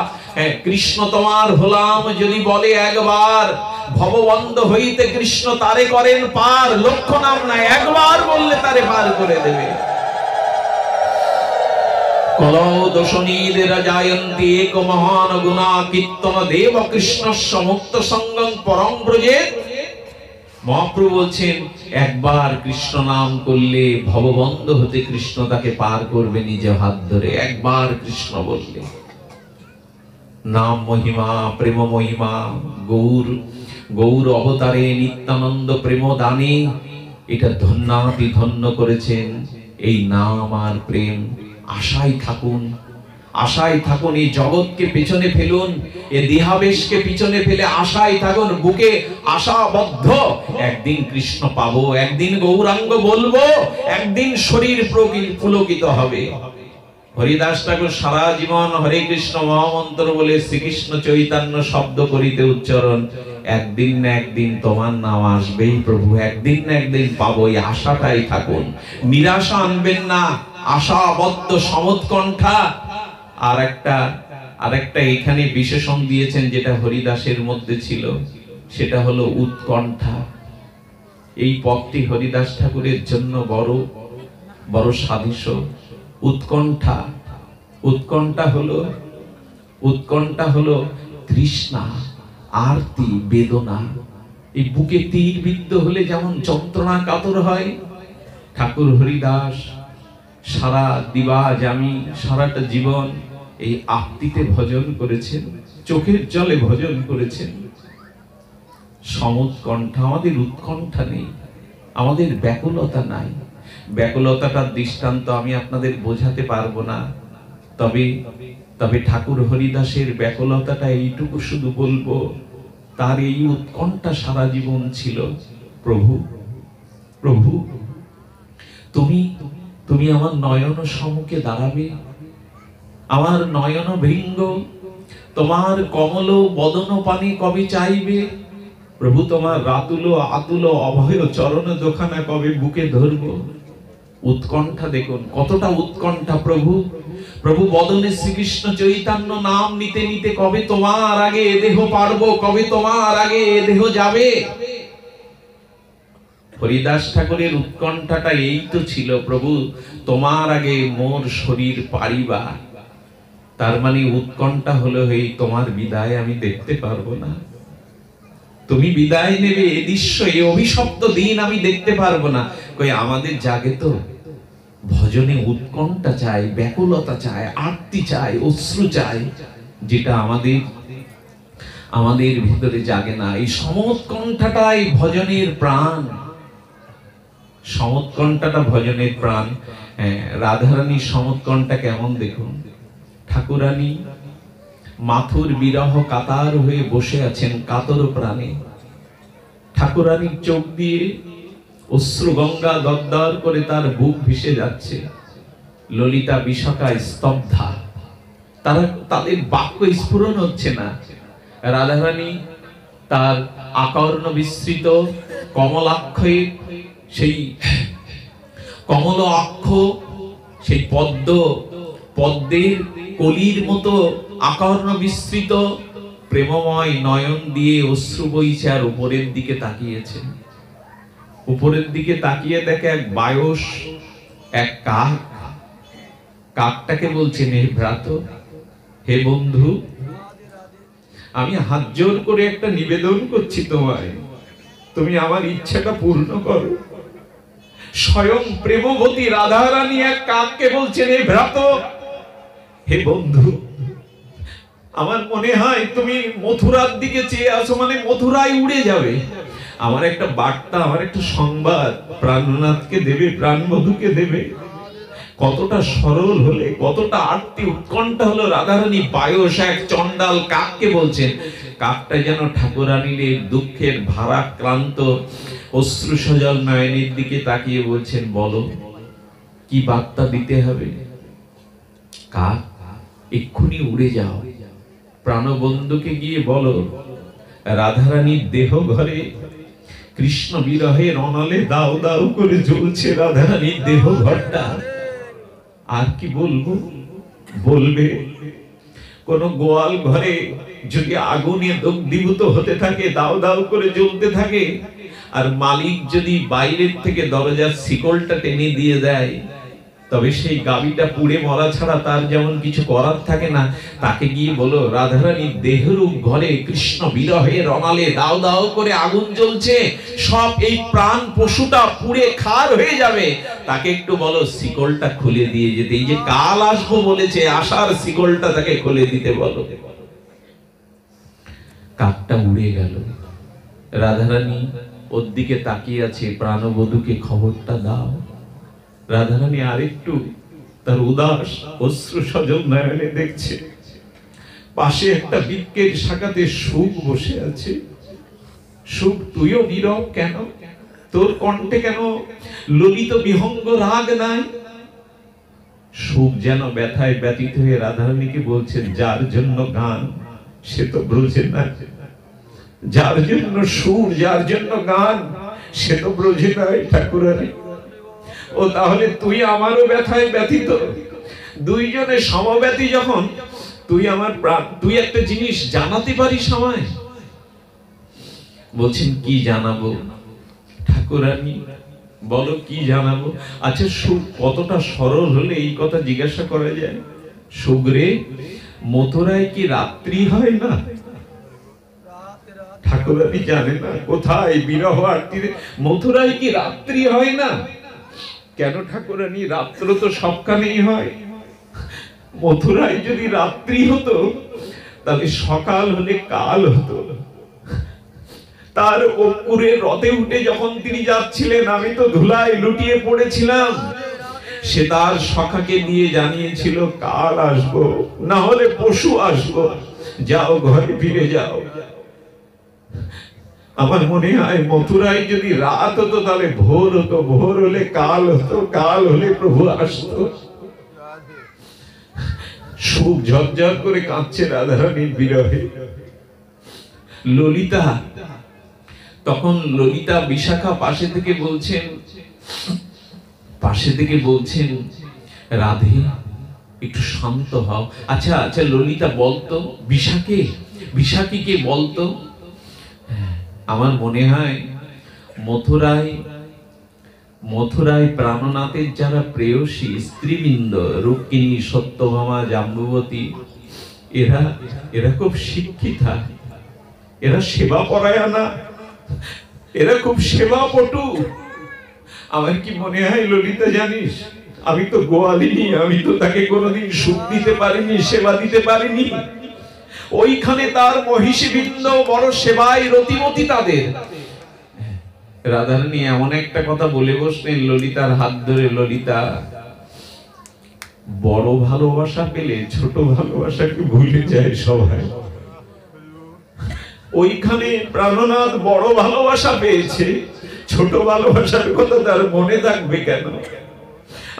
কৃষ্ণ তোমার হলাম যদি বলে একবার, ভববন্ধ হইতে কৃষ্ণ তারে করেন পার। লক্ষ নাম নাই, একবার বললে তারে পার করে দেবে। কলৌ দোষণীদেরা জায়ন্তি এক মহান গুণা কীর্তন দেব কৃষ্ণস্য মুক্ত সঙ্গং পরম ব্রজেত। মহাপ্রভু বলছেন, একবার কৃষ্ণ নাম করলে ভববন্ধ হতে কৃষ্ণ তাকে পার করবে নিজে হাত ধরে। একবার কৃষ্ণ বললে, নাম মহিমা, প্রেম মহিমা, গৌর অবতারে নিত্যানন্দ প্রেম দানে, এটা ধন্যাতি ধন্য করেছেন এই নাম আর প্রেম। আশায় থাকুন, আশায় থাকুন, এই জগৎকে পেছনে ফেলুন, এই দেহাবেশকে পিছনে ফেলে আশায় থাকুন, বুকে আশাবদ্ধ। একদিন কৃষ্ণ পাবো, একদিন গৌরাঙ্গ বলবো, একদিন শরীর পুলকিত হবে। হরিদাস ঠাকুর সারা জীবন হরে কৃষ্ণ মহামন্ত্র বলে শ্রীকৃষ্ণ চৈতন্য শব্দ করিতে উচ্চারণ। একদিন না একদিন তোমার নাম আসবেই প্রভু, একদিন না একদিন পাবো, এই আশাটাই থাকুন, নিরাশা আনবেন না। আশাবদ্ধ সমৎকণ্ঠা। আর একটা এখানে বিশেষণ দিয়েছেন যেটা হরিদাসের মধ্যে ছিল, সেটা হলো উৎকণ্ঠা। এই পথটি হরিদাস ঠাকুরের জন্য বড় বড় সাদৃশ্য। উৎকণ্ঠা, উৎকণ্ঠা হলো তৃষ্ণা, আরতি, বেদনা। এই বুকে তীর বিদ্ধ হলে যেমন যন্ত্রণা কাতর হয়, ঠাকুর হরিদাস সারা দিবাজ আমি সারাটা জীবন এই আরতিতে ভজন করেছেন, চোখের জলে ভজন করেছেন। সমুৎকণ্ঠা, আমাদের উৎকণ্ঠা নেই, আমাদের ব্যাকুলতা নাই। ব্যাকুলতাটার দৃষ্টান্ত আমি আপনাদের বোঝাতে পারবো না, তবে ঠাকুর হরিদাসের ব্যাকুলতাটা এইটুকু শুধু বলবো, তার এই উৎকণ্ঠা সারা জীবন ছিল, প্রভু প্রভু তুমি আমার নয়ন সম্মুখে দাঁড়াবে, আমার নয়ন ভৃঙ্গ তোমার কমল বদন পানে কবে চাইবে, প্রভু তোমার রাতুল আতুল অভয় চরণ দোখানা কবে বুকে ধরবো। উৎকণ্ঠা দেখুন, কতটা উৎকণ্ঠা। প্রভু বদনে শ্রীকৃষ্ণ চৈতন্য নাম নিতে নিতে কবে তোমার আগে এ দেহ পারবো, কবে তোমার আগে এ দেহ যাবে। হরিদাস ঠাকুরের উৎকণ্ঠাটা এই তো ছিল, প্রভু তোমার আগে মোর শরীর পারিবা। তার মানে উৎকণ্ঠা হলো এই তোমার বিদায় আমি দেখতে পারবো না, তুমি বিদায় নেবে এ দৃশ্য, এই অভিশপ্ত দিন আমি দেখতে পারবো না। কই আমাদের জাগে তো ভজনে উৎকণ্ঠা চাই, ব্যাকুলতা চাই, আরতি চাই, অশ্রু চাই, যেটা আমাদের ভিতরে জাগে না। এই সমুৎকণ্ঠাটাই ভজনের প্রাণ, সমুৎকণ্ঠাটা ভজনের প্রাণ। রাধারানীর সমুৎকণ্ঠা কেমন দেখুন। ঠাকুরানী মাথুর বিরহ কাতার হয়ে বসে আছেন কাতর প্রাণে। ঠাকুরানীর চোখ দিয়ে অশ্রু গঙ্গা দরদর করে তার বুক ভেসে যাচ্ছে। ললিতা বিশাখা স্তব্ধা, তাদের বাক্য স্ফুরণ হচ্ছে না। রাধারানী তার আকর্ণ বিস্তৃত কমলাক্ষে, সেই কমল অক্ষ, সেই পদ্মের কলির মতো আকর্ণ বিস্তৃত প্রেমময় নয়ন দিয়ে অশ্রু বইছে, আর উপরের দিকে তাকিয়েছেন। উপরের দিকে তাকিয়ে দেখে এক বায়স, এক কাকটাকে বলছেন, হে ভ্রাত, হে বন্ধু, আমি হাত জোর করে একটা নিবেদন করছি তোমায়, তুমি আমার ইচ্ছাটা পূর্ণ করো। স্বয়ং প্রেমবতী রাধারানী এক কাককে বলছেন, হে ভ্রাত, হে বন্ধু, আমার মনে হয় তুমি মথুরার দিকে চেয়ে আসো, মানে মথুরায় উড়ে যাবে। আমার একটা বার্তা, আমার একটা সংবাদ প্রাণনাথকে দেবে, প্রাণবধূকে দেবে। কতটা সরল হলে, কতটা আরতি উৎকণ্ঠা হলো। রাধারানী বায়স এক চণ্ডাল কাককে বলছেন। কাকটা যেন ঠাকুরানীর দুঃখের ভারাক্রান্ত অশ্রু সজল নয়নের দিকে তাকিয়ে বলছেন, বলো কি বার্তা দিতে হবে। কাক, এক্ষুনি উড়ে যাও, প্রাণবন্ধুকে গিয়ে বলো রাধারানীর দেহ ঘরে কৃষ্ণ বিরহের অনলে দাও দাও করে জ্বলছে রাধারানীর দেহ ঘরটা। আর কি বলবো? বলবে কোন গোয়াল ঘরে যদি আগুনে দগ্ধীভূত হতে থাকে, দাও দাও করে জ্বলতে থাকে, আর মালিক যদি বাইরের থেকে দরজার শিকলটা টেনে দিয়ে দেয়, তবে সেই গাভীটা পুড়ে মরা ছাড়া তার যেমন কিছু করার থাকে না। তাকে গিয়ে বলো রাধারানীর দেহরূপ ঘরে কৃষ্ণ বিরহের অনালে দাও দাও করে আগুন জ্বলছে, সব এই প্রাণ পশুটা পুড়ে খার হয়ে যাবে। তাকে একটু বলো শিকলটা খুলে দিয়ে যেতে, এই যে কাল আসবো বলেছে, আসার শিকলটা তাকে খুলে দিতে বলো। কাকটা উড়ে গেল। রাধারানী ওর দিকে তাকিয়ে আছে, প্রাণবধূকে খবরটা দাও। রাধারানী আরেকটু তার উদাস অশ্রু সজল নয়নে দেখছে, পাশে একটা বৃক্ষের শাখাতে সুখ বসে আছে। সুখ, তুইও নীরব কেন? তোর কণ্ঠে কেন ললিত বিহঙ্গ রাগ নাই? সুখ যেন ব্যথায় ব্যতীত হয়ে রাধারানীকে বলছেন, যার জন্য গান সে তো ব্রজে না, যার জন্য সুর, যার জন্য গান সে তো ব্রজে নাই ঠাকুরানী। ও তাহলে তুই আমারও ব্যথায় ব্যথিত, দুইজনে সমব্যথী যখন, তুই আমার প্রাণ, তুই একটা জিনিস জানাতে পারিস আমায়। বলছেন কি জানাবো ঠাকুরানী, বলো কি জানাবো। আচ্ছা সুখ কতটা সরল হলে এই কথা জিজ্ঞাসা করা যায়। সুগ্রে, মথুরায় কি রাত্রি হয় না? ঠাকুরানী জানে না কোথায় বিরহ আরতিতে মথুরায় কি রাত্রি হয় না? কেন ঠাকুরানী, রাত্র তো সবখানেই হয়। মথুরায় যদি রাত্রি হতো তাহলে সকাল হলে কাল হতো। তার অঙ্কুরে রথে উঠে যখন তিনি যাচ্ছিলেন, আমি তো ধুলায় লুটিয়ে পড়েছিলাম। সে তার সখাকে দিয়ে জানিয়েছিল কাল আসবো, না হলে পশু আসবো, যাও ঘরে ফিরে যাও। আমার মনে হয় মথুরায় যদি রাত হতো তাহলে ভোর হতো, ভোর হলে কাল হতো, কাল হলে প্রভু আসতো। সুখ ঝরঝর করে কাঁদছে রাধারানীর বিরহে। ললিতা, তখন ললিতা বিশাখা পাশে থেকে বলছেন রাধে একটু শান্ত হও। আচ্ছা আচ্ছা ললিতা বলতো, বিশাখীকে বলতো। আমার মনে হয় মথুরায় প্রাণনাথের যারা প্রেয়সী স্ত্রীবৃন্দ, রুক্মিণী, সত্যভামা, জাম্বুবতী, এরা খুব শিক্ষিতা, এরা সেবা পরায়ণা, এরা খুব সেবা পটু। আমার কি মনে হয় ললিতা জানিস, আমি তো গোয়ালিনী, আমি তো তাকে কোনোদিন সুখ দিতে পারিনি, সেবা দিতে পারিনি। ওইখানে তার মহিষী বৃন্দ বড় সেবায় রতিমতী তাদের। রাধারানী এমন একটা কথা বলে বসলেন ললিতার হাত ধরে, ললিতা বড় ভালোবাসা পেলে ছোট ভালোবাসাকে ভুলে যায় সবাই। ওইখানে প্রাণনাথ বড় ভালোবাসা পেয়েছে, ছোট ভালোবাসার কথা তার মনে থাকবে কেন?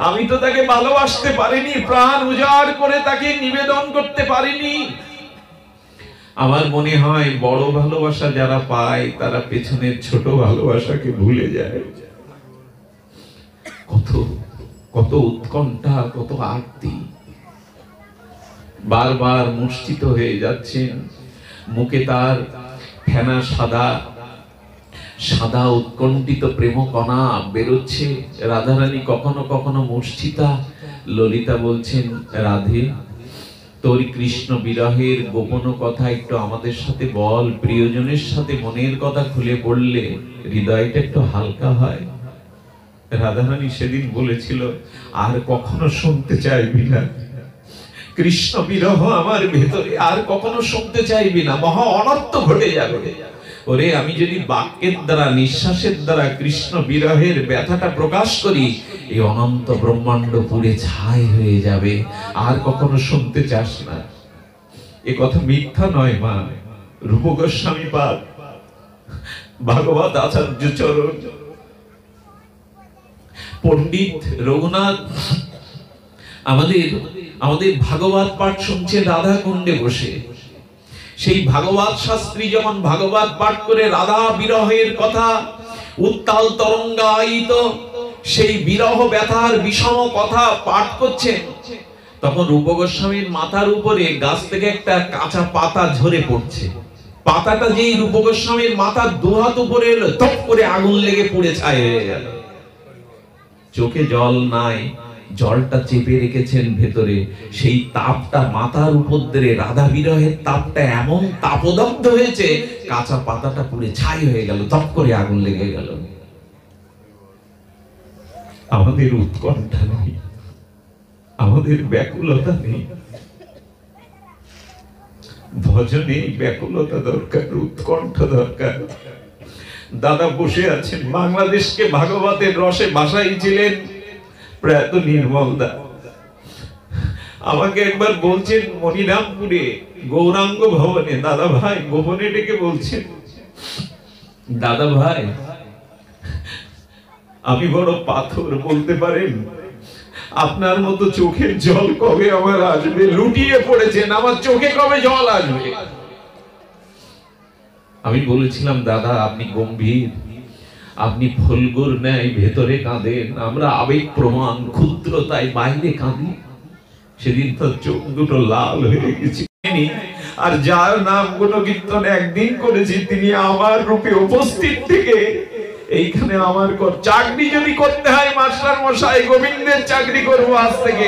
আমি তো তাকে ভালোবাসতে পারিনি, প্রাণ উজাড় করে তাকে নিবেদন করতে পারিনি। আমার মনে হয় বড় ভালোবাসা যারা পায় তারা পেছনের ছোট ভালোবাসাকে ভুলে যায়। কত কত উৎকণ্ঠা, কত আরতি। বারবার মূর্ছিত হয়ে যাচ্ছেন, মুখে তার ফেনা সাদা উৎকণ্ঠিত প্রেম কণা বেরোচ্ছে। রাধারানী কখনো কখনো মূর্ছিতা। ললিতা বলছেন, রাধে তোর কৃষ্ণ বিরহের গোপন কথা একটু আমাদের সাথে বল, প্রিয়জনের সাথে মনের কথা খুলে পড়লে হৃদয়টা একটু হালকা হয়। রাধারানী সেদিন বলেছিল, আর কখনো শুনতে চাইবি না কৃষ্ণ বিরহ আমার ভেতরে, আর কখনো শুনতে চাইবি না, মহা অনর্থ ঘটে যাবে। ওরে আমি যদি বাক্যের দ্বারা, নিঃশ্বাসের দ্বারা কৃষ্ণ বিরহের ব্যথাটা প্রকাশ করি, এই অনন্ত ব্রহ্মাণ্ড পুড়ে ছাই হয়ে যাবে, আর কখনো শুনতে চাস না। এ কথা মিথ্যা নয় মা। রূপ গোস্বামী পাদ, ভাগবত আচার্য চরণ, পণ্ডিত রঘুনাথ আমাদের ভাগবত পাঠ শুনছে রাধা কুণ্ডে বসে। সেই ভাগবত শাস্ত্রী যখন ভাগবত পাঠ করে রাধা বিরহের কথা উত্তাল তরঙ্গায়িত সেই বিরহ ব্যথার বিষম কথা পাঠ করছেন, তখন রূপ গোস্বামীর মাথার উপরে গাছ থেকে একটা কাঁচা পাতা ঝরে পড়ছে। পাতাটা যেই রূপ গোস্বামীর মাথার দুহাত উপরে এলো, তপ করে আগুন লেগে পুড়ে ছাই হয়ে গেল। চোখে জল নাই, জলটা চেপে রেখেছেন ভেতরে। সেই তাপটা মাথার উপর দিয়ে, রাধা বিরহের তাপটা এমন তাপদগ্ধ হয়েছে, কাঁচা পাতাটা পুড়ে ছাই হয়ে গেল, তপ করে আগুন লেগে গেল। আমাদের উৎকণ্ঠা নেই, আমাদের ব্যাকুলতা নেই। ভজনে ব্যাকুলতা দরকার, উৎকণ্ঠা দরকার। দাদা বসে আছেন, বাংলাদেশকে ভাগবতের রসে ভাসাইছিলেন প্রয়াত নির্মল দা। আমাকে একবার বলছেন মনিরামপুরে গৌরাঙ্গ ভবনে, দাদা ভাই গোপনে ডেকে বলছেন, দাদা ভাই আমি বড় পাথর, বলতে পারেন আপনার মতো চোখের জল কবে আমার আসবে? লুটিয়ে পড়েছেন, আমার চোখে কবে জল আসবে? আমি বলেছিলাম, দাদা আপনি গম্ভীর, আপনি ফলগুর ন্যায় ভেতরে কাঁদেন, আমরা আবেগ প্রমাণ ক্ষুদ্র তাই বাইরে কাঁদি। সেদিন তো চোখ দুটো লাল হয়ে গেছে। আর যার নাম গুণকীর্তন একদিন করেছি তিনি আমার রূপে উপস্থিত থেকে এইখানে আমার চাকরি যদি করতে হয় মাস্টার মশাই গোবিন্দের চাকরি করব আজ থেকে,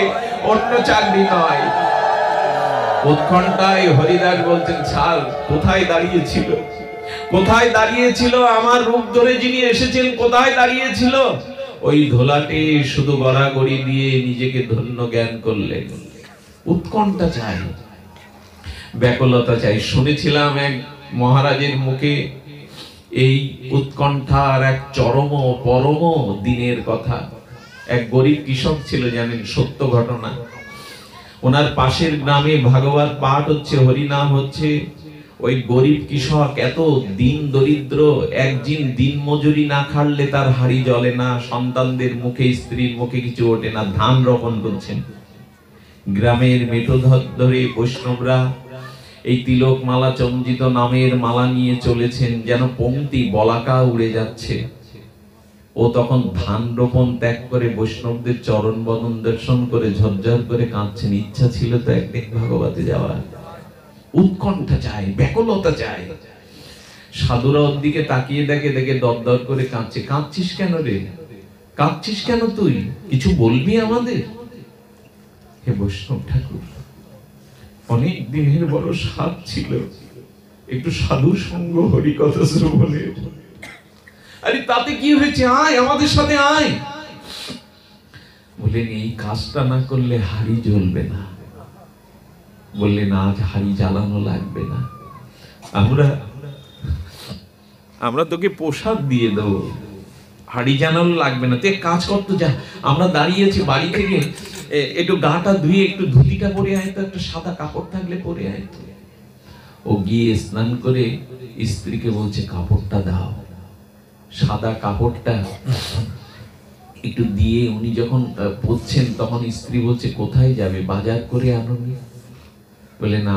অন্য চাকরি নয়। উৎকণ্ঠায় হরিদাস বলছেন, স্যার কোথায় দাঁড়িয়েছিল, কোথায় দাঁড়িয়েছিল আমার রূপ ধরে যিনি এসেছেন, কোথায় দাঁড়িয়েছিল? ওই ধোলাটে শুধু গড়াগড়ি দিয়ে নিজেকে ধন্য জ্ঞান করলেন। উৎকণ্ঠা চাই, ব্যাকুলতা চাই। শুনেছিলাম এক মহারাজের মুখে এই উৎকণ্ঠার এক চরম পরম দিনের কথা। এক গরিব কৃষক ছিল, জানেন, সত্য ঘটনা। ওনার পাশের গ্রামে ভাগবত পাঠ হচ্ছে, হরিনাম হচ্ছে। ওই গরিব কৃষক এত দিন দরিদ্র, একদিন দিন মজুরি না খাটলে তার হাড়ি জ্বলে না, সন্তানদের মুখে স্ত্রীর মুখে কিছু ওঠে না। ধান রোপণ করছেন, গ্রামের মেঠো ধরে বৈষ্ণবরা এই তিলক মালা চঞ্জিত নামের মালা নিয়ে চলেছেন, যেন পংক্তি বলাকা উড়ে যাচ্ছে। ও তখন ধান রোপণ ত্যাগ করে বৈষ্ণবদের চরণ বদন দর্শন করে ঝরঝর করে কাঁদছেন। ইচ্ছা ছিল তো একদিন ভাগবতে যাওয়ার। উৎকণ্ঠা চাই, ব্যাকুলতা চাই। সাধুরা ওর দিকে তাকিয়ে দেখে, দেখে দরদর করে কাঁদছে। কাঁদছিস কেন রে, কাঁদছিস কেন তুই, কিছু বলবি আমাদের? হে বৈষ্ণব ঠাকুর, অনেক দিনের বড় স্বাদ ছিল একটু সাধু সঙ্গ হরিকথা শ্রবণের। আরে তাতে কি হয়েছে, আয় আমাদের সাথে আয়। বললেন এই কাজটা না করলে হাড়ি জ্বলবে না। বললেন আজ হাড়ি জ্বালানো লাগবে না, আমরা তোকে প্রসাদ দিয়ে দেবো, হাড়ি জ্বালানো লাগবে না, তুই কাজ করতে যা। আমরা দাঁড়িয়েছি বাড়ি থেকে, একটু গাটা ধুয়ে একটু ধুতিটা পরে আয় তো, একটা সাদা কাপড় থাকলে পরে আয় তো। ও গিয়ে স্নান করে স্ত্রীকে বলছে কাপড়টা দাও। সাদা কাপড়টা একটু দিয়ে উনি যখন পরছেন তখন স্ত্রী বলছে কোথায় যাবে, বাজার করে আনোনি? বলে না,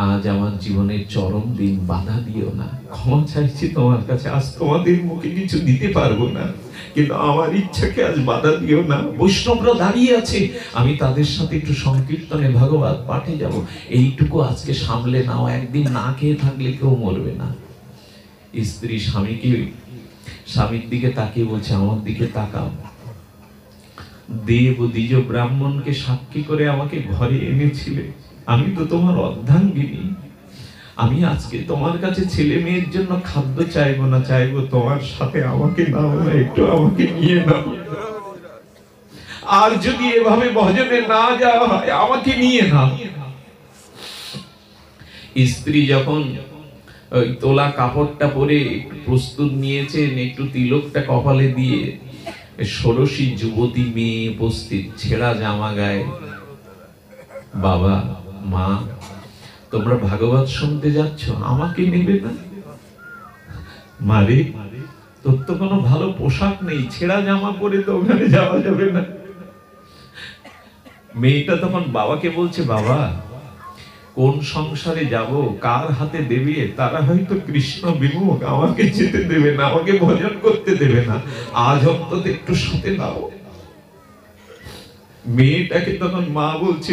আজ আমার জীবনের চরম দিন, বাধা দিও না, ক্ষমা চাইছি তোমার কাছে, আজ তোমাদের মুখে কিছু দিতে পারবো না, কিন্তু আমার ইচ্ছাকে আজ বাধা দিও না। বৈষ্ণবরা দাঁড়িয়ে আছে, আমি তাদের সাথে একটু সংকীর্তনে ভাগবত পাঠে যাব, এইটুকু আজকে সামলে নাও, একদিন না খেয়ে থাকলে কেউ মরবে না। স্ত্রী স্বামীর দিকে তাকিয়ে বলছে আমার দিকে তাকাও। দেব দ্বিজ ব্রাহ্মণকে সাক্ষী করে আমাকে ঘরে এনেছিলে, আমি তো তোমার অর্ধাঙ্গিনী। আমি আজকে তোমার কাছে ছেলে মেয়ের জন্য খাদ্য চাইবো না, চাইবো তোমার সাথে আমাকে নাও না, একটু আমাকে নিয়ে নাও। আর যদি এভাবে ভজনে না যাওয়া হয় আমাকে নিয়ে নাও। স্ত্রী যখন ওই তোলা কাপড়টা পরে প্রস্তুত নিয়েছেন, একটু তিলকটা কপালে দিয়ে, ষোড়শী যুবতী মেয়ে উপস্থিত, ছেঁড়া জামা গায়ে। বাবা মা তোমরা ভাগবত শুনতে যাচ্ছ, আমাকে নেবে না? মারে তোর তো কোনো ভালো পোশাক নেই, ছেঁড়া জামা পরে তো ওখানে যাওয়া যাবে না। মেয়েটা তখন বাবাকে বলছে, বাবা কোন সংসারে যাব, কার হাতে দেবে, তারা হয়তো কৃষ্ণ বিমুখ, আমাকে যেতে দেবে না, আমাকে ভজন করতে দেবে না, আজ অন্তত একটু সাথে নাও। মেয়েটাকে তখন মা বলছে,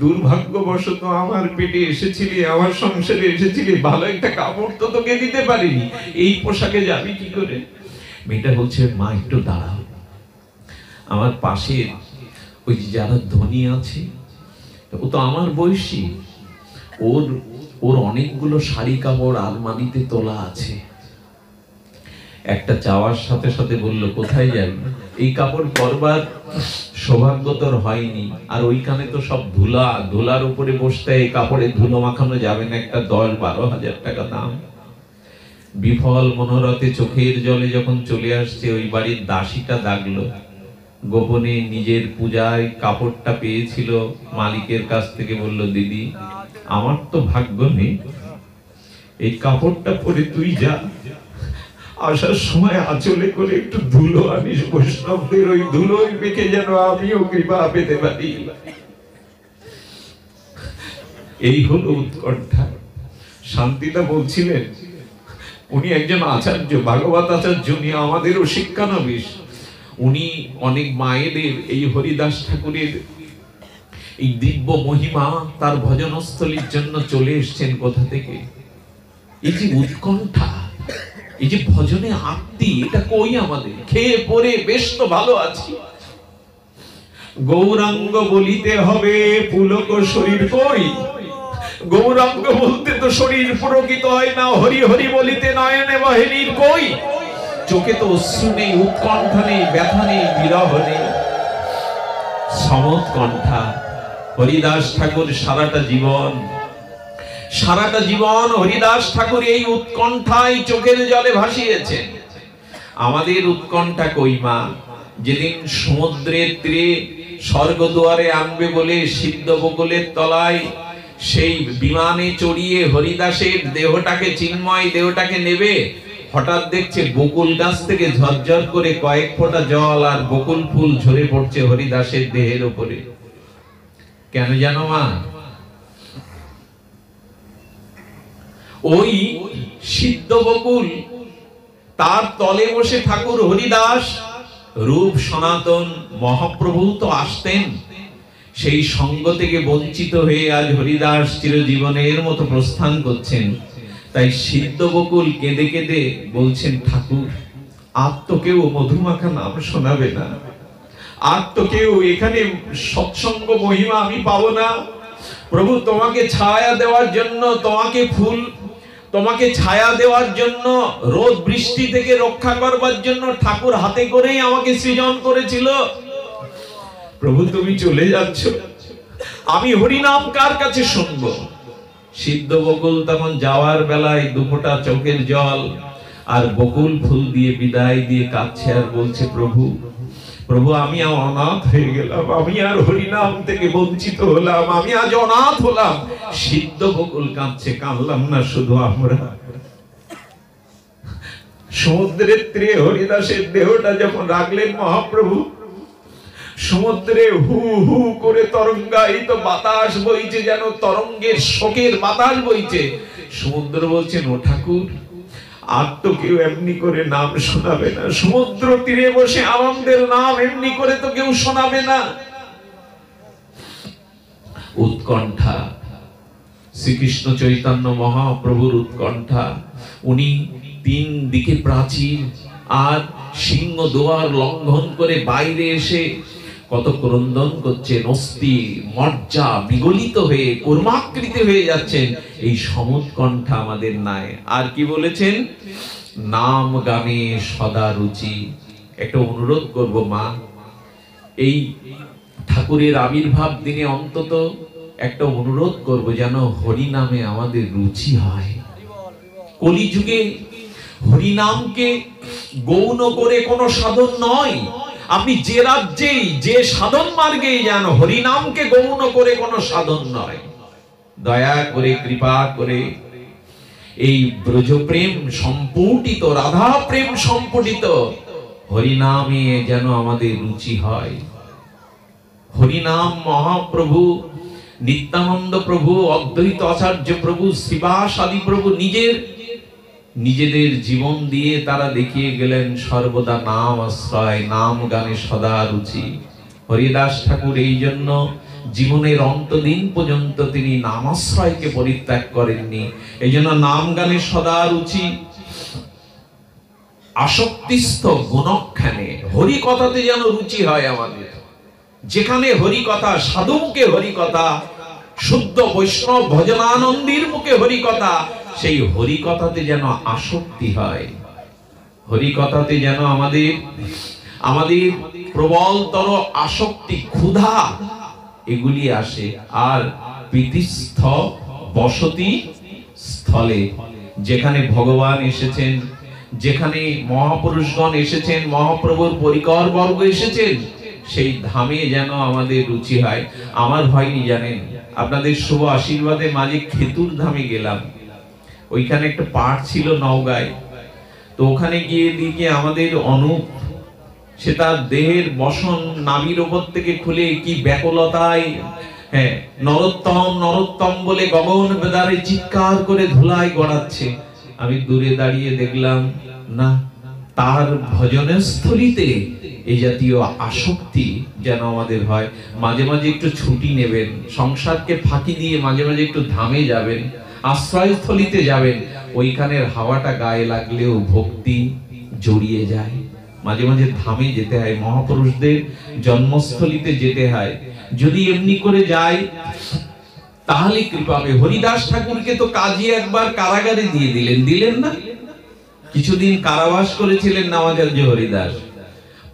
দুর্ভাগ্যবশত আমার পেটে এসেছিলি, আমার সংসারে এসেছিলি, ভালো একটা কাপড় তো তোকে দিতে পারিনি, এই পোশাকে যাবি কি করে? মেয়েটা বলছে, মা একটু দাঁড়াও, আমার পাশে ওই যারা ধনী আছে, ও তো আমার বয়সী, ওর অনেকগুলো শাড়ি কাপড় আলমারিতে তোলা আছে। একটা চাওয়ার সাথে সাথে বলল, কোথায় যাবি? এই কাপড় পরবার সৌভাগ্য তোর হয়নি, আর ওইখানে তো সব ধুলা, ধুলার উপরে বসতে এই কাপড়ে ধুলো মাখানো যাবে না, একটা 10-12 হাজার টাকা দাম। বিফল মনোরথে চোখের জলে যখন চলে আসছে, ওই বাড়ির দাসীটা ডাকলো, গোপনে নিজের পূজায় কাপড়টা পেয়েছিল মালিকের কাছ থেকে, বলল, দিদি আমার তো ভাগ্য নেই, এই কাপড়টা পরে তুই যা, আসার সময় আঁচলে করে একটু ধুলো আনিস, বৈষ্ণবদের ওই ধুলোয় মেখে যেন আমিও কৃপা পেতে পারি। এই হলো উৎকণ্ঠা। শান্তিদা বলছিলেন, উনি একজন আচার্য, ভাগবত আচার্য, উনি আমাদেরও শিক্ষানবিশ। উনি অনেক মায়েদের এই হরিদাস ঠাকুরের এই দিব্য মহিমা তার ভজনস্থলীর জন্য চলে এসেছেন কোথা থেকে? এই যে উৎকণ্ঠা, এই যে ভজনে আত্মী, এটা কই আমাদের? খেয়ে পরে বেশ তো ভালো আছি, গৌরাঙ্গ বলিতে হবে পুলক শরীর কই? গৌরাঙ্গ বলতে তো শরীর পুলকিত হয় না, হরি হরি বলিতে নয়নে বহে নীর কই? চোখে তো অশ্রু নেই, উৎকণ্ঠা নেই, ব্যথা নেই, বিরহ নেই। সমৎকণ্ঠা হরিদাস ঠাকুর সারাটা জীবন হরিদাস ঠাকুর এই উৎকণ্ঠায় চোখের জলে ভাসিয়েছেন। আমাদের উৎকণ্ঠা কই মা? যেদিন সমুদ্রের তীরে স্বর্গদুয়ারে আনবে বলে সিদ্ধ বকুলের তলায় সেই বিমানে চড়িয়ে হরিদাসের দেহটাকে, চিন্ময় দেহটাকে নেবে, হঠাৎ দেখছে বকুল গাছ থেকে ঝরঝর করে কয়েক ফোঁটা জল আর বকুল ফুল ঝরে পড়ছে হরিদাসের দেহের উপরে। কেন জানো মা? ওই সিদ্ধ বকুল, তার তলে বসে ঠাকুর হরিদাস রূপ সনাতন মহাপ্রভু তো আসতেন, সেই সঙ্গ থেকে বঞ্চিত হয়ে আজ হরিদাস চিরজীবনের মতো প্রস্থান করছেন। তাই সিদ্ধ বকুল কেঁদে কেঁদে বলছেন, ঠাকুর আর তো কেউ মধুমাখা নাম শোনাবে না, আর তো কেউ এখানে সৎসঙ্গ মহিমা আমি পাবো না। প্রভু তোমাকে ছায়া দেওয়ার জন্য, তোমাকে ছায়া দেওয়ার জন্য, রোদ বৃষ্টি থেকে রক্ষা করবার জন্য ঠাকুর হাতে করেই আমাকে সৃজন করেছিল। প্রভু তুমি চলে যাচ্ছ, আমি হরিনাম কার কাছে শুনবো? সিদ্ধ বকুল তখন যাওয়ার বেলায় দুফোঁটা চোখের জল আর বকুল ফুল দিয়ে বিদায় দিয়ে কাঁদছে আর বলছে, প্রভু আমি অনাথ হয়ে গেলাম, আমি আর হরিনাম থেকে বঞ্চিত হলাম, আমি আজ অনাথ হলাম। সিদ্ধ বকুল কাঁদছে, কাঁদলাম না শুধু আমরা। সমুদ্রের তীরে হরিদাসের দেহটা যখন রাখলেন মহাপ্রভু, সমুদ্রে হু হু করে তরঙ্গায়িত বাতাস বইছে, যেন তরঙ্গের শোকের বাতাস বইছে। সমুদ্র বলছেন, ও ঠাকুর আর তো কেউ এমনি করে নাম শোনাবে না, সমুদ্র তীরে বসে আনন্দের নাম এমনি করে তো কেউ শোনাবে না। উৎকণ্ঠা, শ্রীকৃষ্ণ চৈতন্য মহাপ্রভুর উৎকণ্ঠা। উনি তিন দিকে প্রাচীর আর সিংহ দুয়ার লঙ্ঘন করে বাইরে এসে কত ক্রন্দন করছেন, অস্থি মজ্জা বিগলিত হয়ে কর্মাকৃত হয়ে যাচ্ছেন। এই সমুৎকণ্ঠা আমাদের নাই। আর কি বলেছেন? নাম গানে সদা রুচি। একটা অনুরোধ করব মা, এই ঠাকুরের আবির্ভাব দিনে অন্তত একটা অনুরোধ করব, যেন হরি নামে আমাদের রুচি হয়। কলিযুগে হরিনামকে গৌণ করে কোনো সাধন নয়। আপনি যে রাজ্যেই যে সাধন মার্গেই যান, হরিনামকে গৌণ করে কোনো সাধন নয়। দয়া করে কৃপা করে এই ব্রজপ্রেম সম্পুটিত, রাধা প্রেম সম্পুটিত হরিনামে যেন আমাদের রুচি হয়। হরিনাম মহাপ্রভু নিত্যানন্দ প্রভু, অদ্বৈত আচার্য প্রভু, শ্রীবাস আদি প্রভু নিজেদের জীবন দিয়ে তারা দেখিয়ে গেলেন সর্বদা নাম আশ্রয়, নাম গানে সদা রুচি। হরিদাস ঠাকুর এই জন্য জীবনের অন্তদিন পর্যন্ত তিনি নামাশ্রয়কে পরিত্যাগ করেননি। এই জন্য নাম গানে সদা রুচি। আসক্তিস্থ গুণক্ষণে, হরি কথাতে যেন রুচি হয় আমাদের। যেখানে হরি কথা, সাধু মুখে হরি কথা, শুদ্ধ বৈষ্ণব ভজনানন্দীর মুখে হরি কথা, সেই হরি কথাতে যেন আসক্তি হয়। হরি কথাতে যেন আমাদের প্রবলতর আসক্তি, ক্ষুধা এগুলি আসে। আর প্রীতিস্থ বসতি স্থলে, যেখানে ভগবান এসেছেন, যেখানে মহাপুরুষগণ এসেছেন, মহাপ্রভুর পরিকর বর্গ এসেছেন, সেই ধামে যেন আমাদের রুচি হয়। আমার হয়নি জানেন, আপনাদের শুভ আশীর্বাদে মাঝে খেতুর ধামে গেলাম। ওইখানে একটা পাঠ ছিল নওগাঁয়। তো ওখানে গিয়ে দিকে আমাদের অনুপ, সে তার দেহের বসন নাভির ওপর থেকে খুলে কি ব্যাকুলতায়, হ্যাঁ, নরোত্তম নরোত্তম বলে গগন বেদারে চিৎকার করে ধুলায় গড়াচ্ছে। আমি দূরে দাঁড়িয়ে দেখলাম, না, তার ভজনের স্থলিতে এই জাতীয় আসক্তি যেন আমাদের হয়। মাঝে মাঝে একটু ছুটি নেবেন, সংসারকে ফাঁকি দিয়ে মাঝে মাঝে একটু ধামে যাবেন, আশ্রয়স্থলিতে যাবেন, ওইখানের হাওয়াটা গায়ে লাগলেও ভক্তি জড়িয়ে যায়। মাঝে মাঝে ধামে যেতে হয়, মহাপুরুষদের জন্মস্থলিতে যেতে হয়। যদি এমনি করে যায় তাহলে কৃপা হবে। হরিদাস ঠাকুরকে তো কাজী একবার কারাগারে দিয়ে দিলেন না? কিছুদিন কারাবাস করেছিলেন নামাচার্য হরিদাস।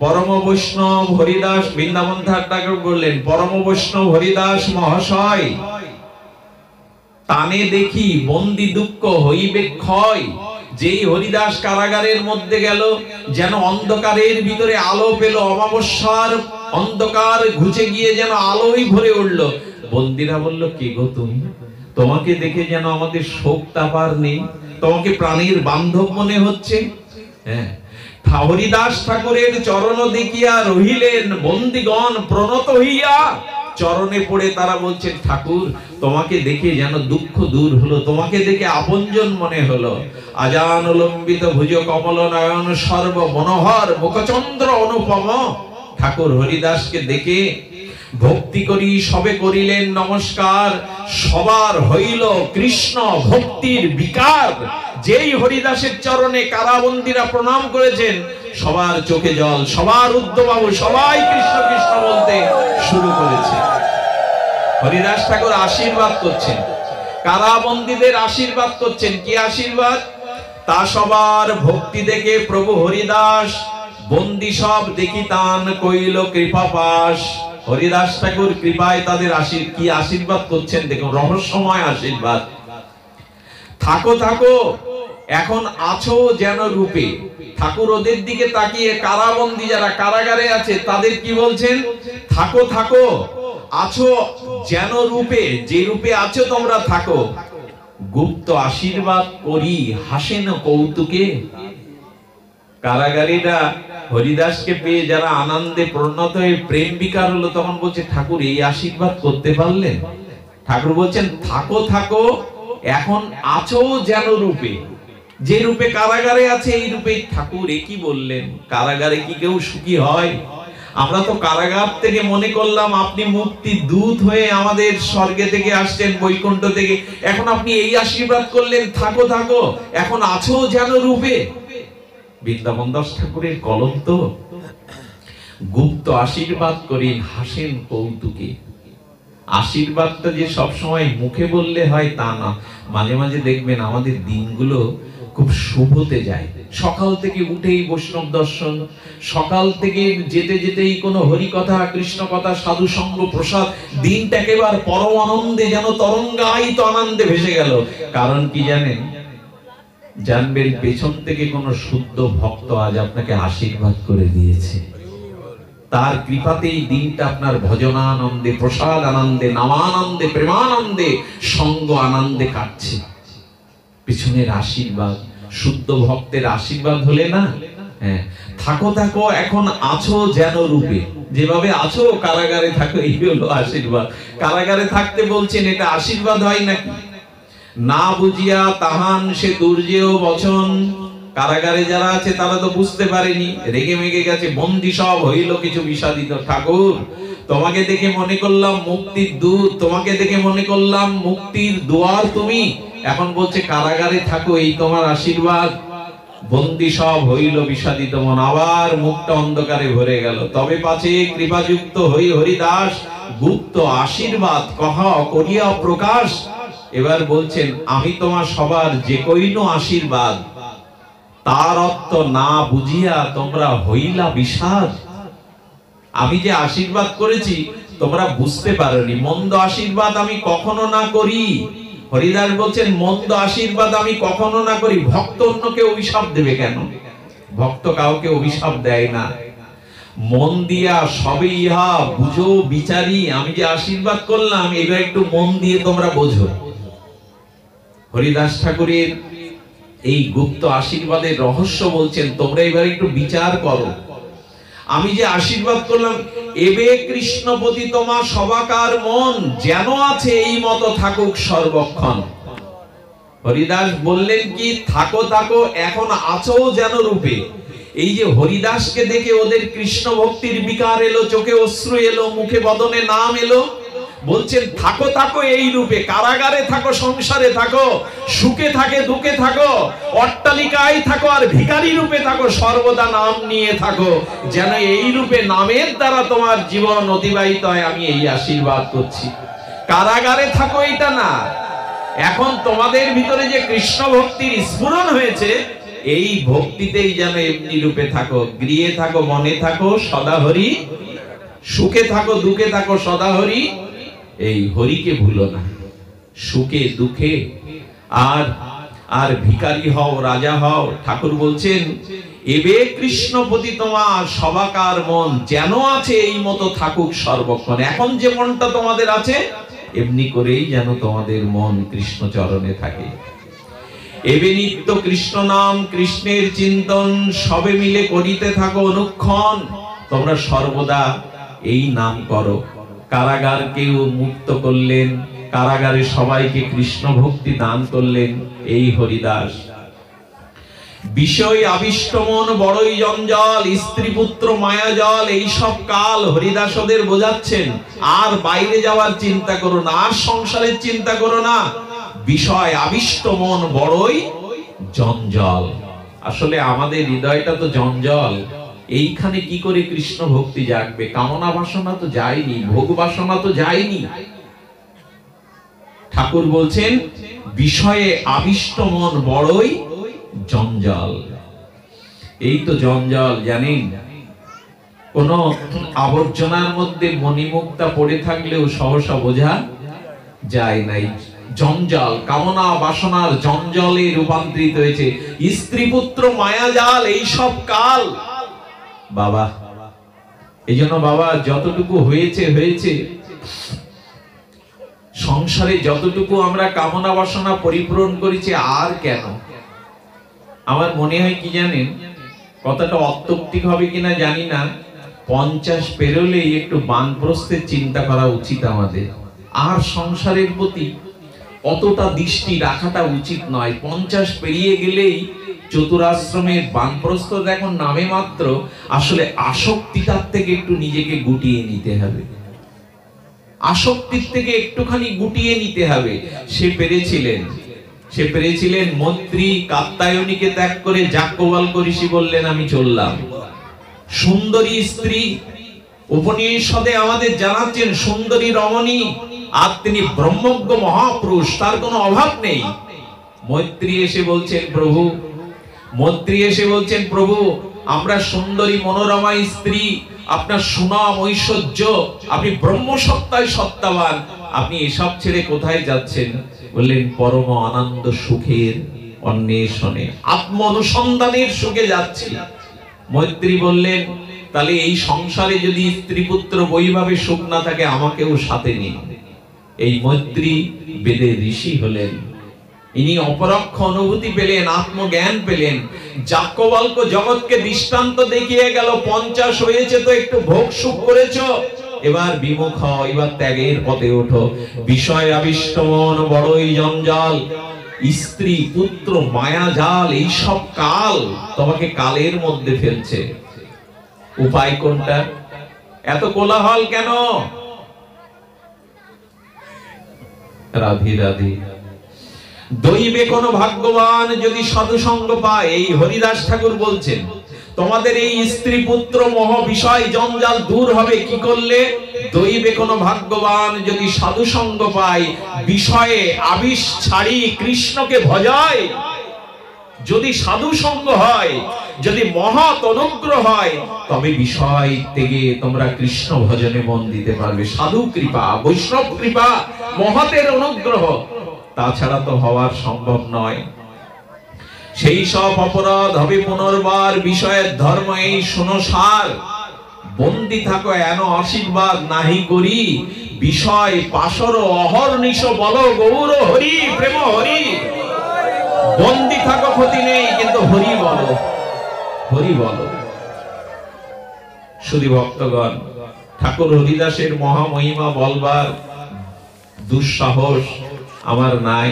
পরম বৈষ্ণব হরিদাস বৃন্দাবন ঠাকুর বললেন, পরম বৈষ্ণব হরিদাস মহাশয়, তানে দেখি বন্দি দুঃখ হইবে ক্ষয়। যেই হরিদাস কারাগারের মধ্যে গেল, যেন অন্ধকারের ভিতরে আলো পেল, অমাবস্যার অন্ধকার ঘুচে গিয়ে যেন আলোই ভরে উঠল। বন্দিরা বলল, কে গো তুমি? তোমাকে দেখে যেন আমাদের শোক তাপার নেই, তোমাকে প্রাণীর বান্ধব মনে হচ্ছে। হ্যাঁ, হরিদাস ঠাকুরের চরণ দেখিয়া রহিলেন বন্দিগণ প্রণত হইয়া। চরণে পড়ে তারা বলছেন, ঠাকুর তোমাকে দেখে যেন দুঃখ দূর হলো, তোমাকে দেখে আপনজন মনে হলো। আজান লম্বিত ভুজ কমল নয়ন সর্ব মনোহর মুখচন্দ্র অনুপম। ঠাকুর হরিদাসকে দেখে ভক্তি করি সবে করিলেন নমস্কার। সবার হইল কৃষ্ণ ভক্তির বিকার। যেই হরিদাসের চরণে কারাবন্দীরা প্রণাম করেছেন, সবার চোখে জল, সবার উদ্ধবাবু সবাই কৃষ্ণ কৃষ্ণ বলতে শুরু করেছে। হরিদাস ঠাকুর আশীর্বাদ করছেন, কারাবন্দীদের আশীর্বাদ করছেন। কি আশীর্বাদ? তা সবার ভক্তি দেখে প্রভু হরিদাস বন্দী সব দেখি তান কইল কৃপা পাশ। হরিদাস ঠাকুর কৃপায় তাদের কি আশীর্বাদ করছেন দেখুন, রহস্যময় আশীর্বাদ। থাকো থাকো এখন আছো যেন রূপে। ঠাকুর ওদের দিকে তাকিয়ে কারাবন্দী যারা কারাগারে আছে তাদের কি বলছেন? থাকো থাকো আছো যেন রূপে, যে রূপে আছো তোমরা থাকো। গুপ্ত আশীর্বাদ করি হাসেন কৌতুকে। কারাগারীরা হরিদাসকে পেয়ে যারা আনন্দে পরিণত হয়ে প্রেম বিকার হলো, তখন বলছে, ঠাকুর এই আশীর্বাদ করতে পারলেন? ঠাকুর বলছেন, থাকো থাকো এখন আছো যেন রূপে। যে রূপে কারাগারে আছে এই রূপে ঠাকুর একই বললেন। কারাগারে কি কেউ সুখী হয়? আমরা তো কারাগার থেকে মনে করলাম আপনি মুক্তির দূত হয়ে আমাদের স্বর্গে থেকে আসছেন, বৈকুণ্ঠ থেকে। এখন আপনি এই আশীর্বাদ করলেন, থাকো থাকো এখন আছো যেন রূপে। বৃন্দাবন দাস ঠাকুরের কলম তো। গুপ্ত আশীর্বাদ করেন হাসেন কৌতুকে। আশীর্বাদটা যে সবসময় মুখে বললে হয় তা না। মাঝে মাঝে দেখবেন আমাদের দিনগুলো খুব শুভতে যায়। সকাল থেকে উঠেই বৈষ্ণব দর্শন, সকাল থেকে যেতে যেতেই কোনো হরি কথা, কৃষ্ণ কথা, সাধু সঙ্গ, প্রসাদ, দিনটা একেবারে পরম আনন্দে যেন তরঙ্গায়িত আনন্দে ভেসে গেল। কারণ কি জানেন? জানবেন পেছন থেকে কোন শুদ্ধ ভক্ত আজ আপনাকে আশীর্বাদ করে দিয়েছে। তার কৃপাতেই দিনটা আপনার ভজনানন্দে, প্রসাদ আনন্দে, নামানন্দে, প্রেমানন্দে, সঙ্গ আনন্দে কাটছে। পিছনের আশীর্বাদ, শুদ্ধ ভক্তের আশীর্বাদ হলে না, হ্যাঁ, থাকো থাকো এখন আছো যেন রূপে। যেভাবে আছো কারাগারে থাকো, এই হলো আশীর্বাদ। কারাগারে থাকতে বলছেন, এটা আশীর্বাদ হয় নাকি? না বুঝিয়া তাহান সে দুর্জেয় বচন। কারাগারে যারা আছে তারা তো বুঝতে পারেনি, রেগে মেগে গেছে, বন্দী সব হইল কিছু বিষাদিত। ঠাকুর তোমাকে দেখে মনে করলাম মুক্তির দূত, তোমাকে দেখে মনে করলাম মুক্তির দুয়ার তুমি। এখন বলছে কারাগারে থাকো, এই তোমার আশীর্বাদ। বন্দী সব হইল বিষাদিত মন, আবার মুখটা অন্ধকারে ভরে গেল। তবে পাছে কৃপাযুক্ত হই হরিদাস, গুপ্ত আশীর্বাদ কহা করিয়া প্রকাশ। এবার বলছেন, আমি তোমার সবার যে কইনো আশীর্বাদ, তার অর্থ না বুঝিয়া তোমরা হইলা বিষাদ। আমি যে আশীর্বাদ করেছি তোমরা বুঝতে পারোনি। মন্দ আশীর্বাদ আমি কখনো না করি। হরিদাস বলছেন, মন্দ আশীর্বাদ আমি কখনো না করি। ভক্ত অন্যকে অভিশাপ দেবে কেন? ভক্ত কাউকে অভিশাপ দেয় না। মন দিয়া সবে ইহা বুঝো বিচারি। আমি যে আশীর্বাদ করলাম এবার একটু মন দিয়ে তোমরা বোঝো। হরিদাস ঠাকুরের এই গুপ্ত আশীর্বাদের রহস্য বলছেন, তোমরা এবার একটু বিচার করো। আমি যে আশীর্বাদ করলাম, এবে কৃষ্ণপতি তোমার সবাকার মন যেন আছে এই মতো থাকুক সর্বক্ষণ। হরিদাস বললেন কি, থাকো থাকো এখন আছো যেন রূপে। এই যে হরিদাসকে দেখে ওদের কৃষ্ণ ভক্তির বিকার এলো, চোখে অশ্রু এলো, মুখে বদনে নাম এলো। বলছেন থাকো থাকো এই রূপে, কারাগারে থাকো, সংসারে থাকো, সুখে থাকে দুঃখে থাকো, অট্টালিকায় থাকো আর ভিখারি রূপে থাকো, সর্বদা নাম নিয়ে থাকো, যেন এই রূপে নামের দ্বারা তোমার জীবন অতিবাহিত হয়, আমি এই আশীর্বাদ করছি। কারাগারে থাকো এটা না, এখন তোমাদের ভিতরে যে কৃষ্ণ ভক্তির স্ফুরণ হয়েছে, এই ভক্তিতেই যেন এমনি রূপে থাকো, গৃহে থাকো মনে থাকো সদা হরি, সুখে থাকো দুঃখে থাকো সদা হরি, এই হরিকে ভুলো না, সুখে দুঃখে। আর আর ভিখারি হও রাজা হও। ঠাকুর বলছেন এবে কৃষ্ণপতি তোমার সবাকার মন যেন আছে এই মতো থাকুক সর্বক্ষণ। এখন যে মনটা তোমাদের আছে এমনি করেই যেন তোমাদের মন কৃষ্ণ চরণে থাকে। এবে নিত্য কৃষ্ণ নাম কৃষ্ণের চিন্তন সবে মিলে করিতে থাকো অনুক্ষণ। তোমরা সর্বদা এই নাম করো। কারাগারকেও মুক্ত করলেন, কারাগারে সবাইকে কৃষ্ণ ভক্তি দান করলেন এই হরিদাস। বিষয় আবিষ্ট মন বড়ই জঞ্জাল, স্ত্রী পুত্র মায়াজল, এই সব কাল হরিদাস ওদের বোঝাচ্ছেন আর বাইরে যাওয়ার চিন্তা করো না, আর সংসারের চিন্তা করো না, বিষয় আবিষ্ট মন বড়ই জঞ্জাল। আসলে আমাদের হৃদয়টা তো জঞ্জাল, এইখানে কি করে কৃষ্ণ ভক্তি জাগবে? কামনা বাসনা তো যায়নি, ভোগ বাসনা তো যায়নি। ঠাকুর বলছেন বিষয়ে আবিষ্ট মন বড়ই জঞ্জাল। এই তো জঞ্জাল, জানেন কোন আবর্জনার মধ্যে মণিমুক্তা পড়ে থাকলেও সহসা বোঝা যায় নাই। জঞ্জাল, কামনা বাসনার জঞ্জালে রূপান্তরিত হয়েছে। স্ত্রী পুত্র মায়াজাল, এই সব কাল বাবা। এই জন্য বাবা যতটুকু হয়েছে হয়েছে, সংসারে যতটুকু আমরা কামনা বাসনা পরিপূরণ করেছি আর কেন? আমার মনে হয় কি জানেন, কথাটা অত্যৌক্তিক হবে কিনা জানি না, 50 পেরোলেই একটু বানপ্রস্থের চিন্তা করা উচিত আমাদের। আর সংসারের প্রতি অতটা দৃষ্টি রাখাটা উচিত নয়। 50 পেরিয়ে গেলেই চতুরাশ্রমের বানপ্রস্থ দেখুন নামে মাত্র, আসলে আসক্তিটার থেকে একটু নিজেকে গুটিয়ে নিতে হবে, আসক্তির থেকে একটুখানি গুটিয়ে নিতে হবে। সে পেরেছিলেন মৈত্রী কাত্যায়নীকে ত্যাগ করে যাজ্ঞবল্ক্য ঋষি বললেন আমি চললাম। সুন্দরী স্ত্রী উপনিষদে আমাদের জানাচ্ছেন সুন্দরী রমণী, আর তিনি ব্রহ্মজ্ঞ মহাপুরুষ, তার কোনো অভাব নেই। মৈত্রী এসে বলছেন প্রভু আমরা সুন্দরী মনোরমা স্ত্রী, আপনার সুনাম ঐশ্বর্য, আপনি ব্রহ্মসত্তায় সত্তাবান, আপনি এসব ছেড়ে কোথায় যাচ্ছেন? বললেন পরম আনন্দ সুখের অন্বেষণে, আত্ম অনুসন্ধানের সুখে যাচ্ছি। মৈত্রী বললেন তাহলে এই সংসারে যদি স্ত্রী পুত্র বৈভাবে সুখ না থাকে আমাকেও সাথে নিন। এই মৈত্রী বেদের ঋষি হলেন, ইনি অপরোক্ষ অনুভূতি পেলেন, আত্মজ্ঞান পেলেন। যাজ্ঞবল্ক্য জগৎকে দৃষ্টান্ত দেখিয়ে গেল 50 হয়েছে তো একটু ভোগ সুখ করেছো, এবার বিমুখ হও, এবার ত্যাগের পথে ওঠো। বিষয় আবিষ্ট মন বড়ই জঞ্জাল, স্ত্রী পুত্র মায়াজাল, এই সব কাল তোমাকে কালের মধ্যে ফেলছে। উপায় কোনটা? এত কোলাহল কেন? রাধে রাধে। দৈবে কোন ভাগ্যবান যদি সাধু সঙ্গ পায়, এই হরিদাস ঠাকুর বলছেন তোমাদের এই স্ত্রী পুত্র মোহ বিষয় জঞ্জাল দূর হবে কি করলে? দৈবে কোন ভাগ্যবান যদি সাধু সঙ্গ পায়, বিষয়ে আবিষ ছাড়ি কৃষ্ণকে ভজায়। যদি সাধু সঙ্গ হয়, যদি মহৎ অনুগ্রহ হয়, তবে বিষয় থেকে তোমরা কৃষ্ণ ভজনে মন দিতে পারবে। সাধু কৃপা, বৈষ্ণব কৃপা, মহতের অনুগ্রহ, তাছাড়া তো হওয়ার সম্ভব নয়। সেই সব অপরাধ হবে পুনর্বার, বিষয়ের ধর্ম এই শোনো সার। বন্দি থাকো এন আশীর্বাদ নাহি করি, বিষয় পাশর অহর্নিশ বল গৌর হরি প্রেম হরি। বন্দি থাকো ক্ষতি নেই, কিন্তু হরি বলো, হরি বলো। শুধু ভক্তগণ, ঠাকুর হরিদাসের মহামহিমা বলবার দুঃসাহস আমার নাই।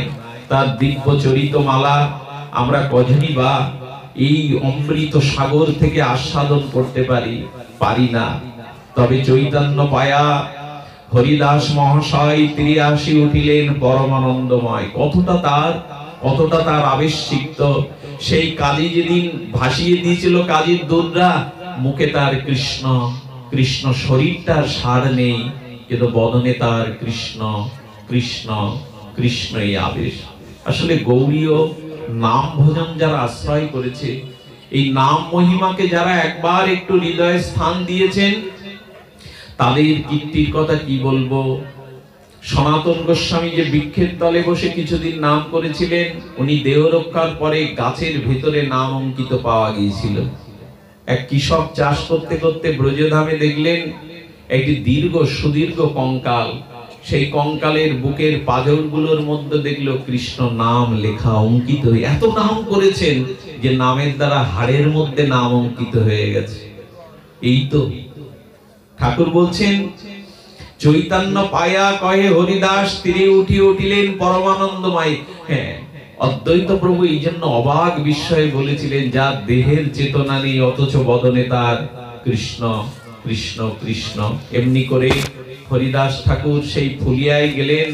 তার দিব্য চরিত মালা আমরা কজনই বা এই অমৃত সাগর থেকে আস্বাদন করতে পারি না। তবে চৈতন্য পায়া হরিদাস মহাশয় 83 উঠিলেন পরমানন্দময়। কতটা তার আবেশিক্ত। সেই কালী যেদিন ভাসিয়ে দিয়েছিল কাজীর দুধরা, মুখে তার কৃষ্ণ কৃষ্ণ, শরীরটার সার নেই, কিন্তু বদনে তার কৃষ্ণ কৃষ্ণ কৃষ্ণ এই আবেশ। আসলে গৌরীয় নাম ভজন যারা আশ্রয় করেছে, এই নাম মহিমাকে যারা একবার একটু হৃদয়ে স্থান দিয়েছেন, তাদের কীর্তির কথা কি বলবো। সনাতন গোস্বামী যে বৃক্ষের তলে বসে কিছুদিন নাম করেছিলেন, উনি দেহ রক্ষার পরে গাছের ভেতরে নাম অঙ্কিত পাওয়া গিয়েছিল। এক কৃষক চাষ করতে করতে ব্রজধামে দেখলেন একটি সুদীর্ঘ কঙ্কাল। সেই কঙ্কালের বুকের পাঁজরগুলোর মধ্যে দেখলো কৃষ্ণ নাম লেখা অঙ্কিত। এত নাম করেছেন যে নামের দ্বারা হাড়ের মধ্যে নাম অঙ্কিত হয়ে গেছে। এই তো ঠাকুর বলছেন, চৈতন্য পায়া কহে হরিদাস তীরে উঠিলেন পরমানন্দময়। হ্যাঁ, অদ্বৈত প্রভু এই জন্য অবাক বিস্ময়ে বলেছিলেন, যার দেহের চেতনা নেই অথচ বদনে তার কৃষ্ণ কৃষ্ণ কৃষ্ণ। এমনি করে হরিদাস ঠাকুর সেই ফুলিয়ায় গেলেন,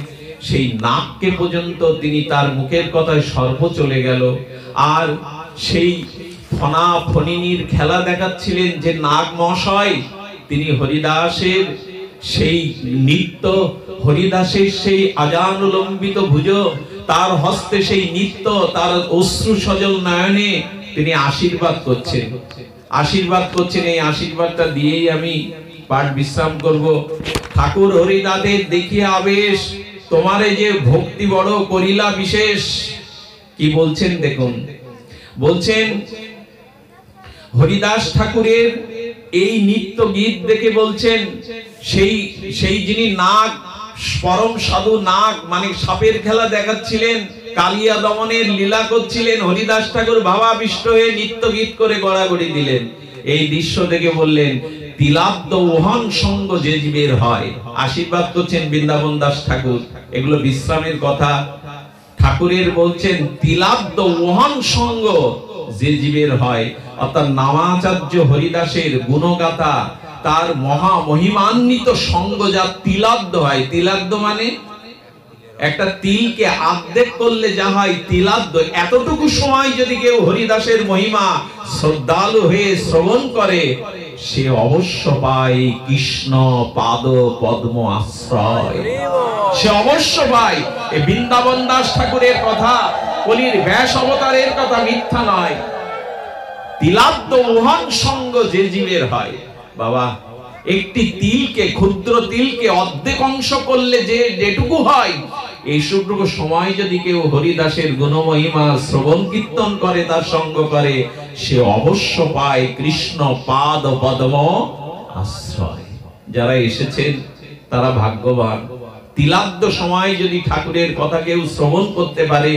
সেই নাককে পর্যন্ত তিনি তার মুখের কথায় সর্ব চলে গেল। আর সেই ফনা ফণিনীর খেলা দেখাচ্ছিলেন যে নাগ মহাশয়, তিনি হরিদাসের সেই নিত্য, হরিদাসের সেই আজানুলম্বিত ভুজ, তার হস্তে সেই নিত্য, তার অশ্রু সজল নয়নে তিনি আশীর্বাদ করছেন। এই আশীর্বাদটা দিয়েই আমি পাঠ বিশ্রাম করব। ঠাকুর হরিদাসের দেখিয়ে আবেশ, তোমারে যে ভক্তি বড় করিলা বিশেষ। কি বলছেন দেখুন, বলছেন হরিদাস ঠাকুরের এই নিত্য গীত দেখে বলছেন, সেই যিনি নাগ, পরম সাধু নাগ, মানে সাপের খেলা দেখাচ্ছিলেন, কালিয়া দমনের লীলা করছিলেন, হরিদাস ঠাকুর ভাবাবিষ্ট হয়ে নিত্য গীত করে গড়াগড়ি দিলেন। এই দৃশ্য দেখে বললেন, তিলাব্দ ওহন সঙ্গ যে জীবের হয়। আশীর্বাদ করছেন বৃন্দাবন দাস ঠাকুর। এগুলো বিশ্রামের কথা। ঠাকুরের বলছেন, তিলাব্দ ওহন সঙ্গ যে জীবের হয়, অর্থাৎ নামাচার্য হরিদাসের গুণগাথা, তার মহা মহিমান্বিত সঙ্গ যা তিলাব্দ হয়। তিলাব্দ মানে একটা তিলকে আর্ধেক করলে যা হয় তিলাব্দ। এতটুকু সময় যদি কেউ হরিদাসের মহিমা শ্রদ্ধালু হয়ে শ্রবণ করে, সে অবশ্য পায় কৃষ্ণ পাদ পদ্ম আশ্রয়। সে অবশ্য পায়। এই বৃন্দাবন দাস ঠাকুরের কথা, কলির ব্যাস অবতারের কথা মিথ্যা নয়। তিলাব্দ মহান সঙ্গ যে জীবের হয়। বাবা, একটি তিলকে, ক্ষুদ্র তিলকে অর্ধেক অংশ করলে যেটুকু হয়, এইটুকু সময় যদি কেউ হরিদাসের গুণমহিমা শ্রবণ কীর্তন করে, তার সঙ্গ করে, সে অবশ্য পায় কৃষ্ণ পাদ পদ্ম আশ্রয়। যারা এসেছেন তারা ভাগ্যবান। তিলাব্দ সময় যদি ঠাকুরের কথা কেউ শ্রবণ করতে পারে,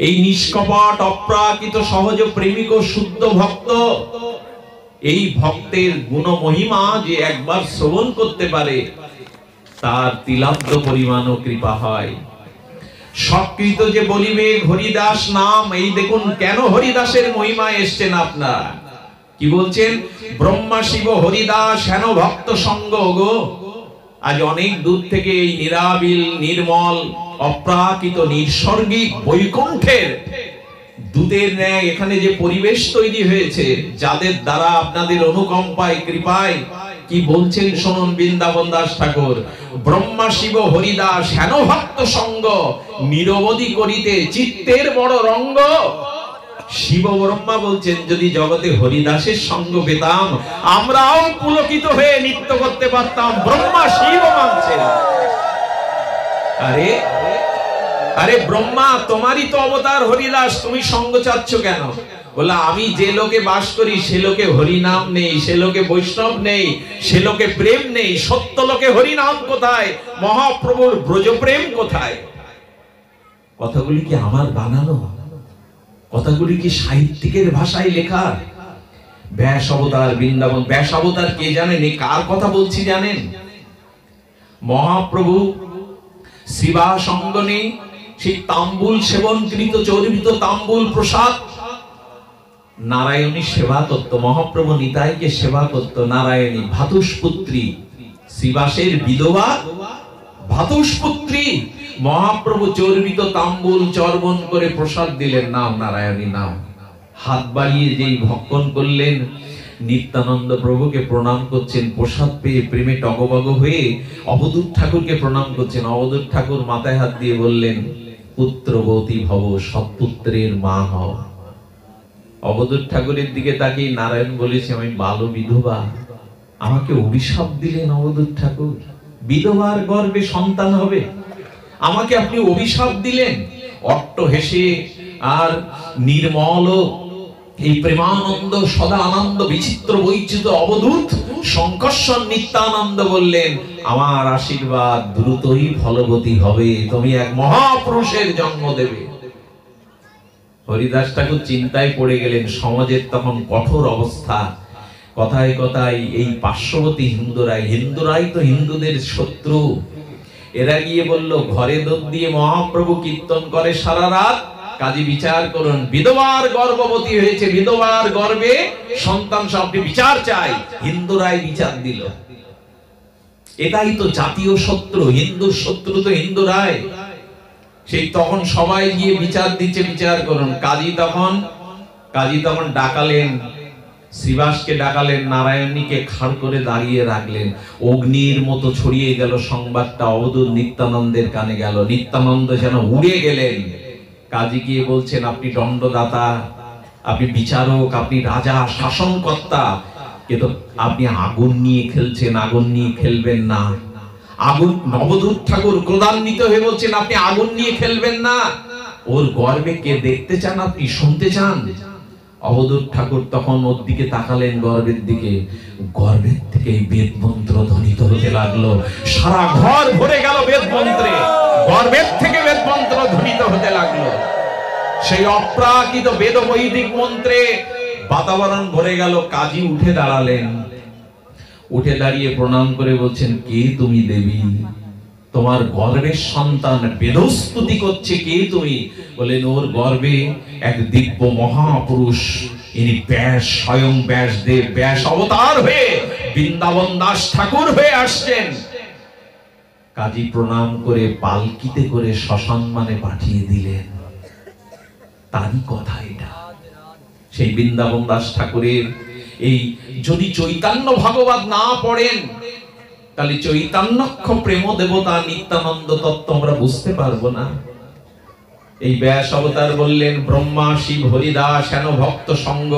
এই নিষ্কপট অপ্রাকৃত সহজ প্রেমিক ও শুদ্ধ ভক্ত, এই ভক্তের গুণ মহিমা যে একবার শ্রবণ করতে পারে, তার তিলাব্দ পরিমাণ কৃপা হয়। সকৃত যে বলিবে হরিদাস নাম। এই দেখুন কেন হরিদাসের মহিমা এসছেন আপনারা। কি বলছেন, ব্রহ্মা শিব হরিদাস হেন ভক্ত সঙ্গ গো। আজ অনেক দূর থেকে এই নিরাবিল নির্মল অপ্রাকৃত নির্সর্গিক বৈকুণ্ঠের দুধের ন্যায় এখানে যে পরিবেশ তৈরি হয়েছে, যাদের দ্বারা আপনাদের অনুকম্পায় কৃপায়, কি বলছেন শুনুন বৃন্দাবন দাস ঠাকুর, ব্রহ্মা শিব হরিদাস হেন ভক্ত সঙ্গ, নিরবধি করিতে চিত্তের বড় রঙ্গ। শিব ব্রহ্মা বলছেন, যদি জগতে হরিদাসের সঙ্গ পেতাম, আমরাও পুলকিত হয়ে নৃত্য করতে পারতাম। ব্রহ্মা শিব মানছেন। আরে ব্রহ্মা, তোমারই তো অবতার হরিদাস, তুমি সঙ্গ চাচ্ছ কেন? বলে, আমি যে লোকে বাস করি সে লোকে হরিনাম নেই, সে লোকে বৈষ্ণব নেই, সে লোকে প্রেম নেই। সত্য লোকে হরিনাম কোথায়? মহাপ্রভুর ব্রজ প্রেম কোথায়? কথাগুলি কি আমার বানানো? কথাগুলি কি সাহিত্যিকের ভাষায় লেখা? ব্যাস অবতার বৃন্দাবন, ব্যাস অবতার কে জানেন? কার কথা বলছি জানেন? মহাপ্রভু শিবা সঙ্গনে সেই তাম্বুল সেবনকৃত চর্বিত তাম্বুল প্রসাদ, নারায়ণী সেবা করত, মহাপ্রভু নিতাইকে সেবা করত। নারায়ণী ভাতুষপুত্রী, শ্রীবাসের বিধবা ভাতুষপুত্রী, মহাপ্রভু চর্বিত তাম্বুল চর্বণ করে প্রসাদ দিলেন, নাম নারায়ণী নাম। হাত বাড়িয়ে যেই ভক্ষণ করলেন, নিত্যানন্দ প্রভুকে প্রণাম করছেন, প্রসাদ পেয়ে প্রেমে টগবগ হয়ে অবধূত ঠাকুরকে প্রণাম করছেন। অবধূত ঠাকুর মাথায় হাত দিয়ে বললেন, পুত্রবতী ভব, সৎপুত্রের মা হও। অবধূত ঠাকুরের দিকে তাকিয়ে নারায়ণ বলেছে, আমি বাল বিধবা, আমাকে অভিশাপ দিলেন অবধূত ঠাকুর, বিধবার গর্ভে সন্তান হবে, আমাকে আপনি অভিশাপ দিলেন। অট্ট হেসে আর নির্মল এই প্রেমানন্দ সদা আনন্দ বিচিত্র বৈচিত্র অবধূত শঙ্কর্ষণ নিত্যানন্দ বললেন, আমার আশীর্বাদ দ্রুতই ফলবতী হবে, তুমি এক মহাপুরুষের জন্ম দেবে। হরিদাস ঠাকুর চিন্তায় পড়ে গেলেন, সমাজের তখন কঠোর অবস্থা। কথায় কথায় এই পার্শ্ববর্তী হিন্দুরাই তো হিন্দুদের শত্রু। এরা গিয়ে বলল, ঘরে দোপ দিয়ে মহাপ্রভু কীর্তন করে সারা রাত, কাজী বিচার করুন, বিধবার গর্ভবতী হয়েছে, বিধবার গর্ভে সন্তান, আপনি বিচার চাই। হিন্দুরাই বিচার দিল। এটাই তো জাতীয় শত্রু, হিন্দুর শত্রু তো হিন্দুরাই। সেই তখন সবাই গিয়ে বিচার দিচ্ছে, বিচার করুন। কাজী তখন ডাকালেন, শ্রীবাসকে ডাকালেন, নারায়ণীকে খাড় করে দাঁড়িয়ে রাখলেন। অগ্নির মতো ছড়িয়ে গেল সংবাদটা, অবধূত নিত্যানন্দের কানে গেল। নিত্যানন্দ যেন উড়ে গেলেন। কাজী গিয়ে বলছেন, আপনি দণ্ডদাতা, আপনি বিচারক, আপনি রাজা, শাসনকর্তা, কিন্তু আপনি আগুন নিয়ে খেলছেন, আগুন নিয়ে খেলবেন না। আগুন, অবধূত ঠাকুর ক্রোধান্বিত হয়ে বলছেন, আপনি আগুন নিয়ে খেলবেন না। ওর গর্বে কে দেখতে চান, আপনি শুনতে চান? অবধূত ঠাকুর তখন ওর দিকে তাকালেন, গর্বের দিকে। গর্বের থেকে বেদ মন্ত্র ধ্বনিত হতে লাগলো, সারা ঘর ভরে গেল বেদ মন্ত্রে। গর্বের থেকে বেদ মন্ত্র ধ্বনিত হতে লাগলো। সেই অপ্রাকৃত বেদ বৈদিক মন্ত্রে বাতাবরণ ভরে গেল। কাজী উঠে দাঁড়ালেন, উঠে দাঁড়িয়ে প্রণাম করে বলছেন, কে তুমি দেবী? তোমার গর্ভের সন্তান বেদস্তুতি করছে, কে তুমি? বলেন, ওর গর্ভে এক দিব্য মহাপুরুষ, ইনি ব্যাস, স্বয়ং ব্যাসদেব, ব্যাস অবতার হয়ে বৃন্দাবন দাস ঠাকুর হয়ে আসছেন। কাজী প্রণাম করে পালকিতে করে শ্মশানে পাঠিয়ে দিলেন। তারই কথা এটা। সেই বৃন্দাবন দাস ঠাকুরের এই, যদি চৈতন্য ভাগবত না পড়েন, তাহলে চৈতন্যক্ষ প্রেম দেবতা নিত্যানন্দ তত্ত্ব আমরা বুঝতে পারবো না। এই ব্যাস অবতার বললেন, ব্রহ্মা শিব হরিদাস হেন ভক্ত সঙ্গ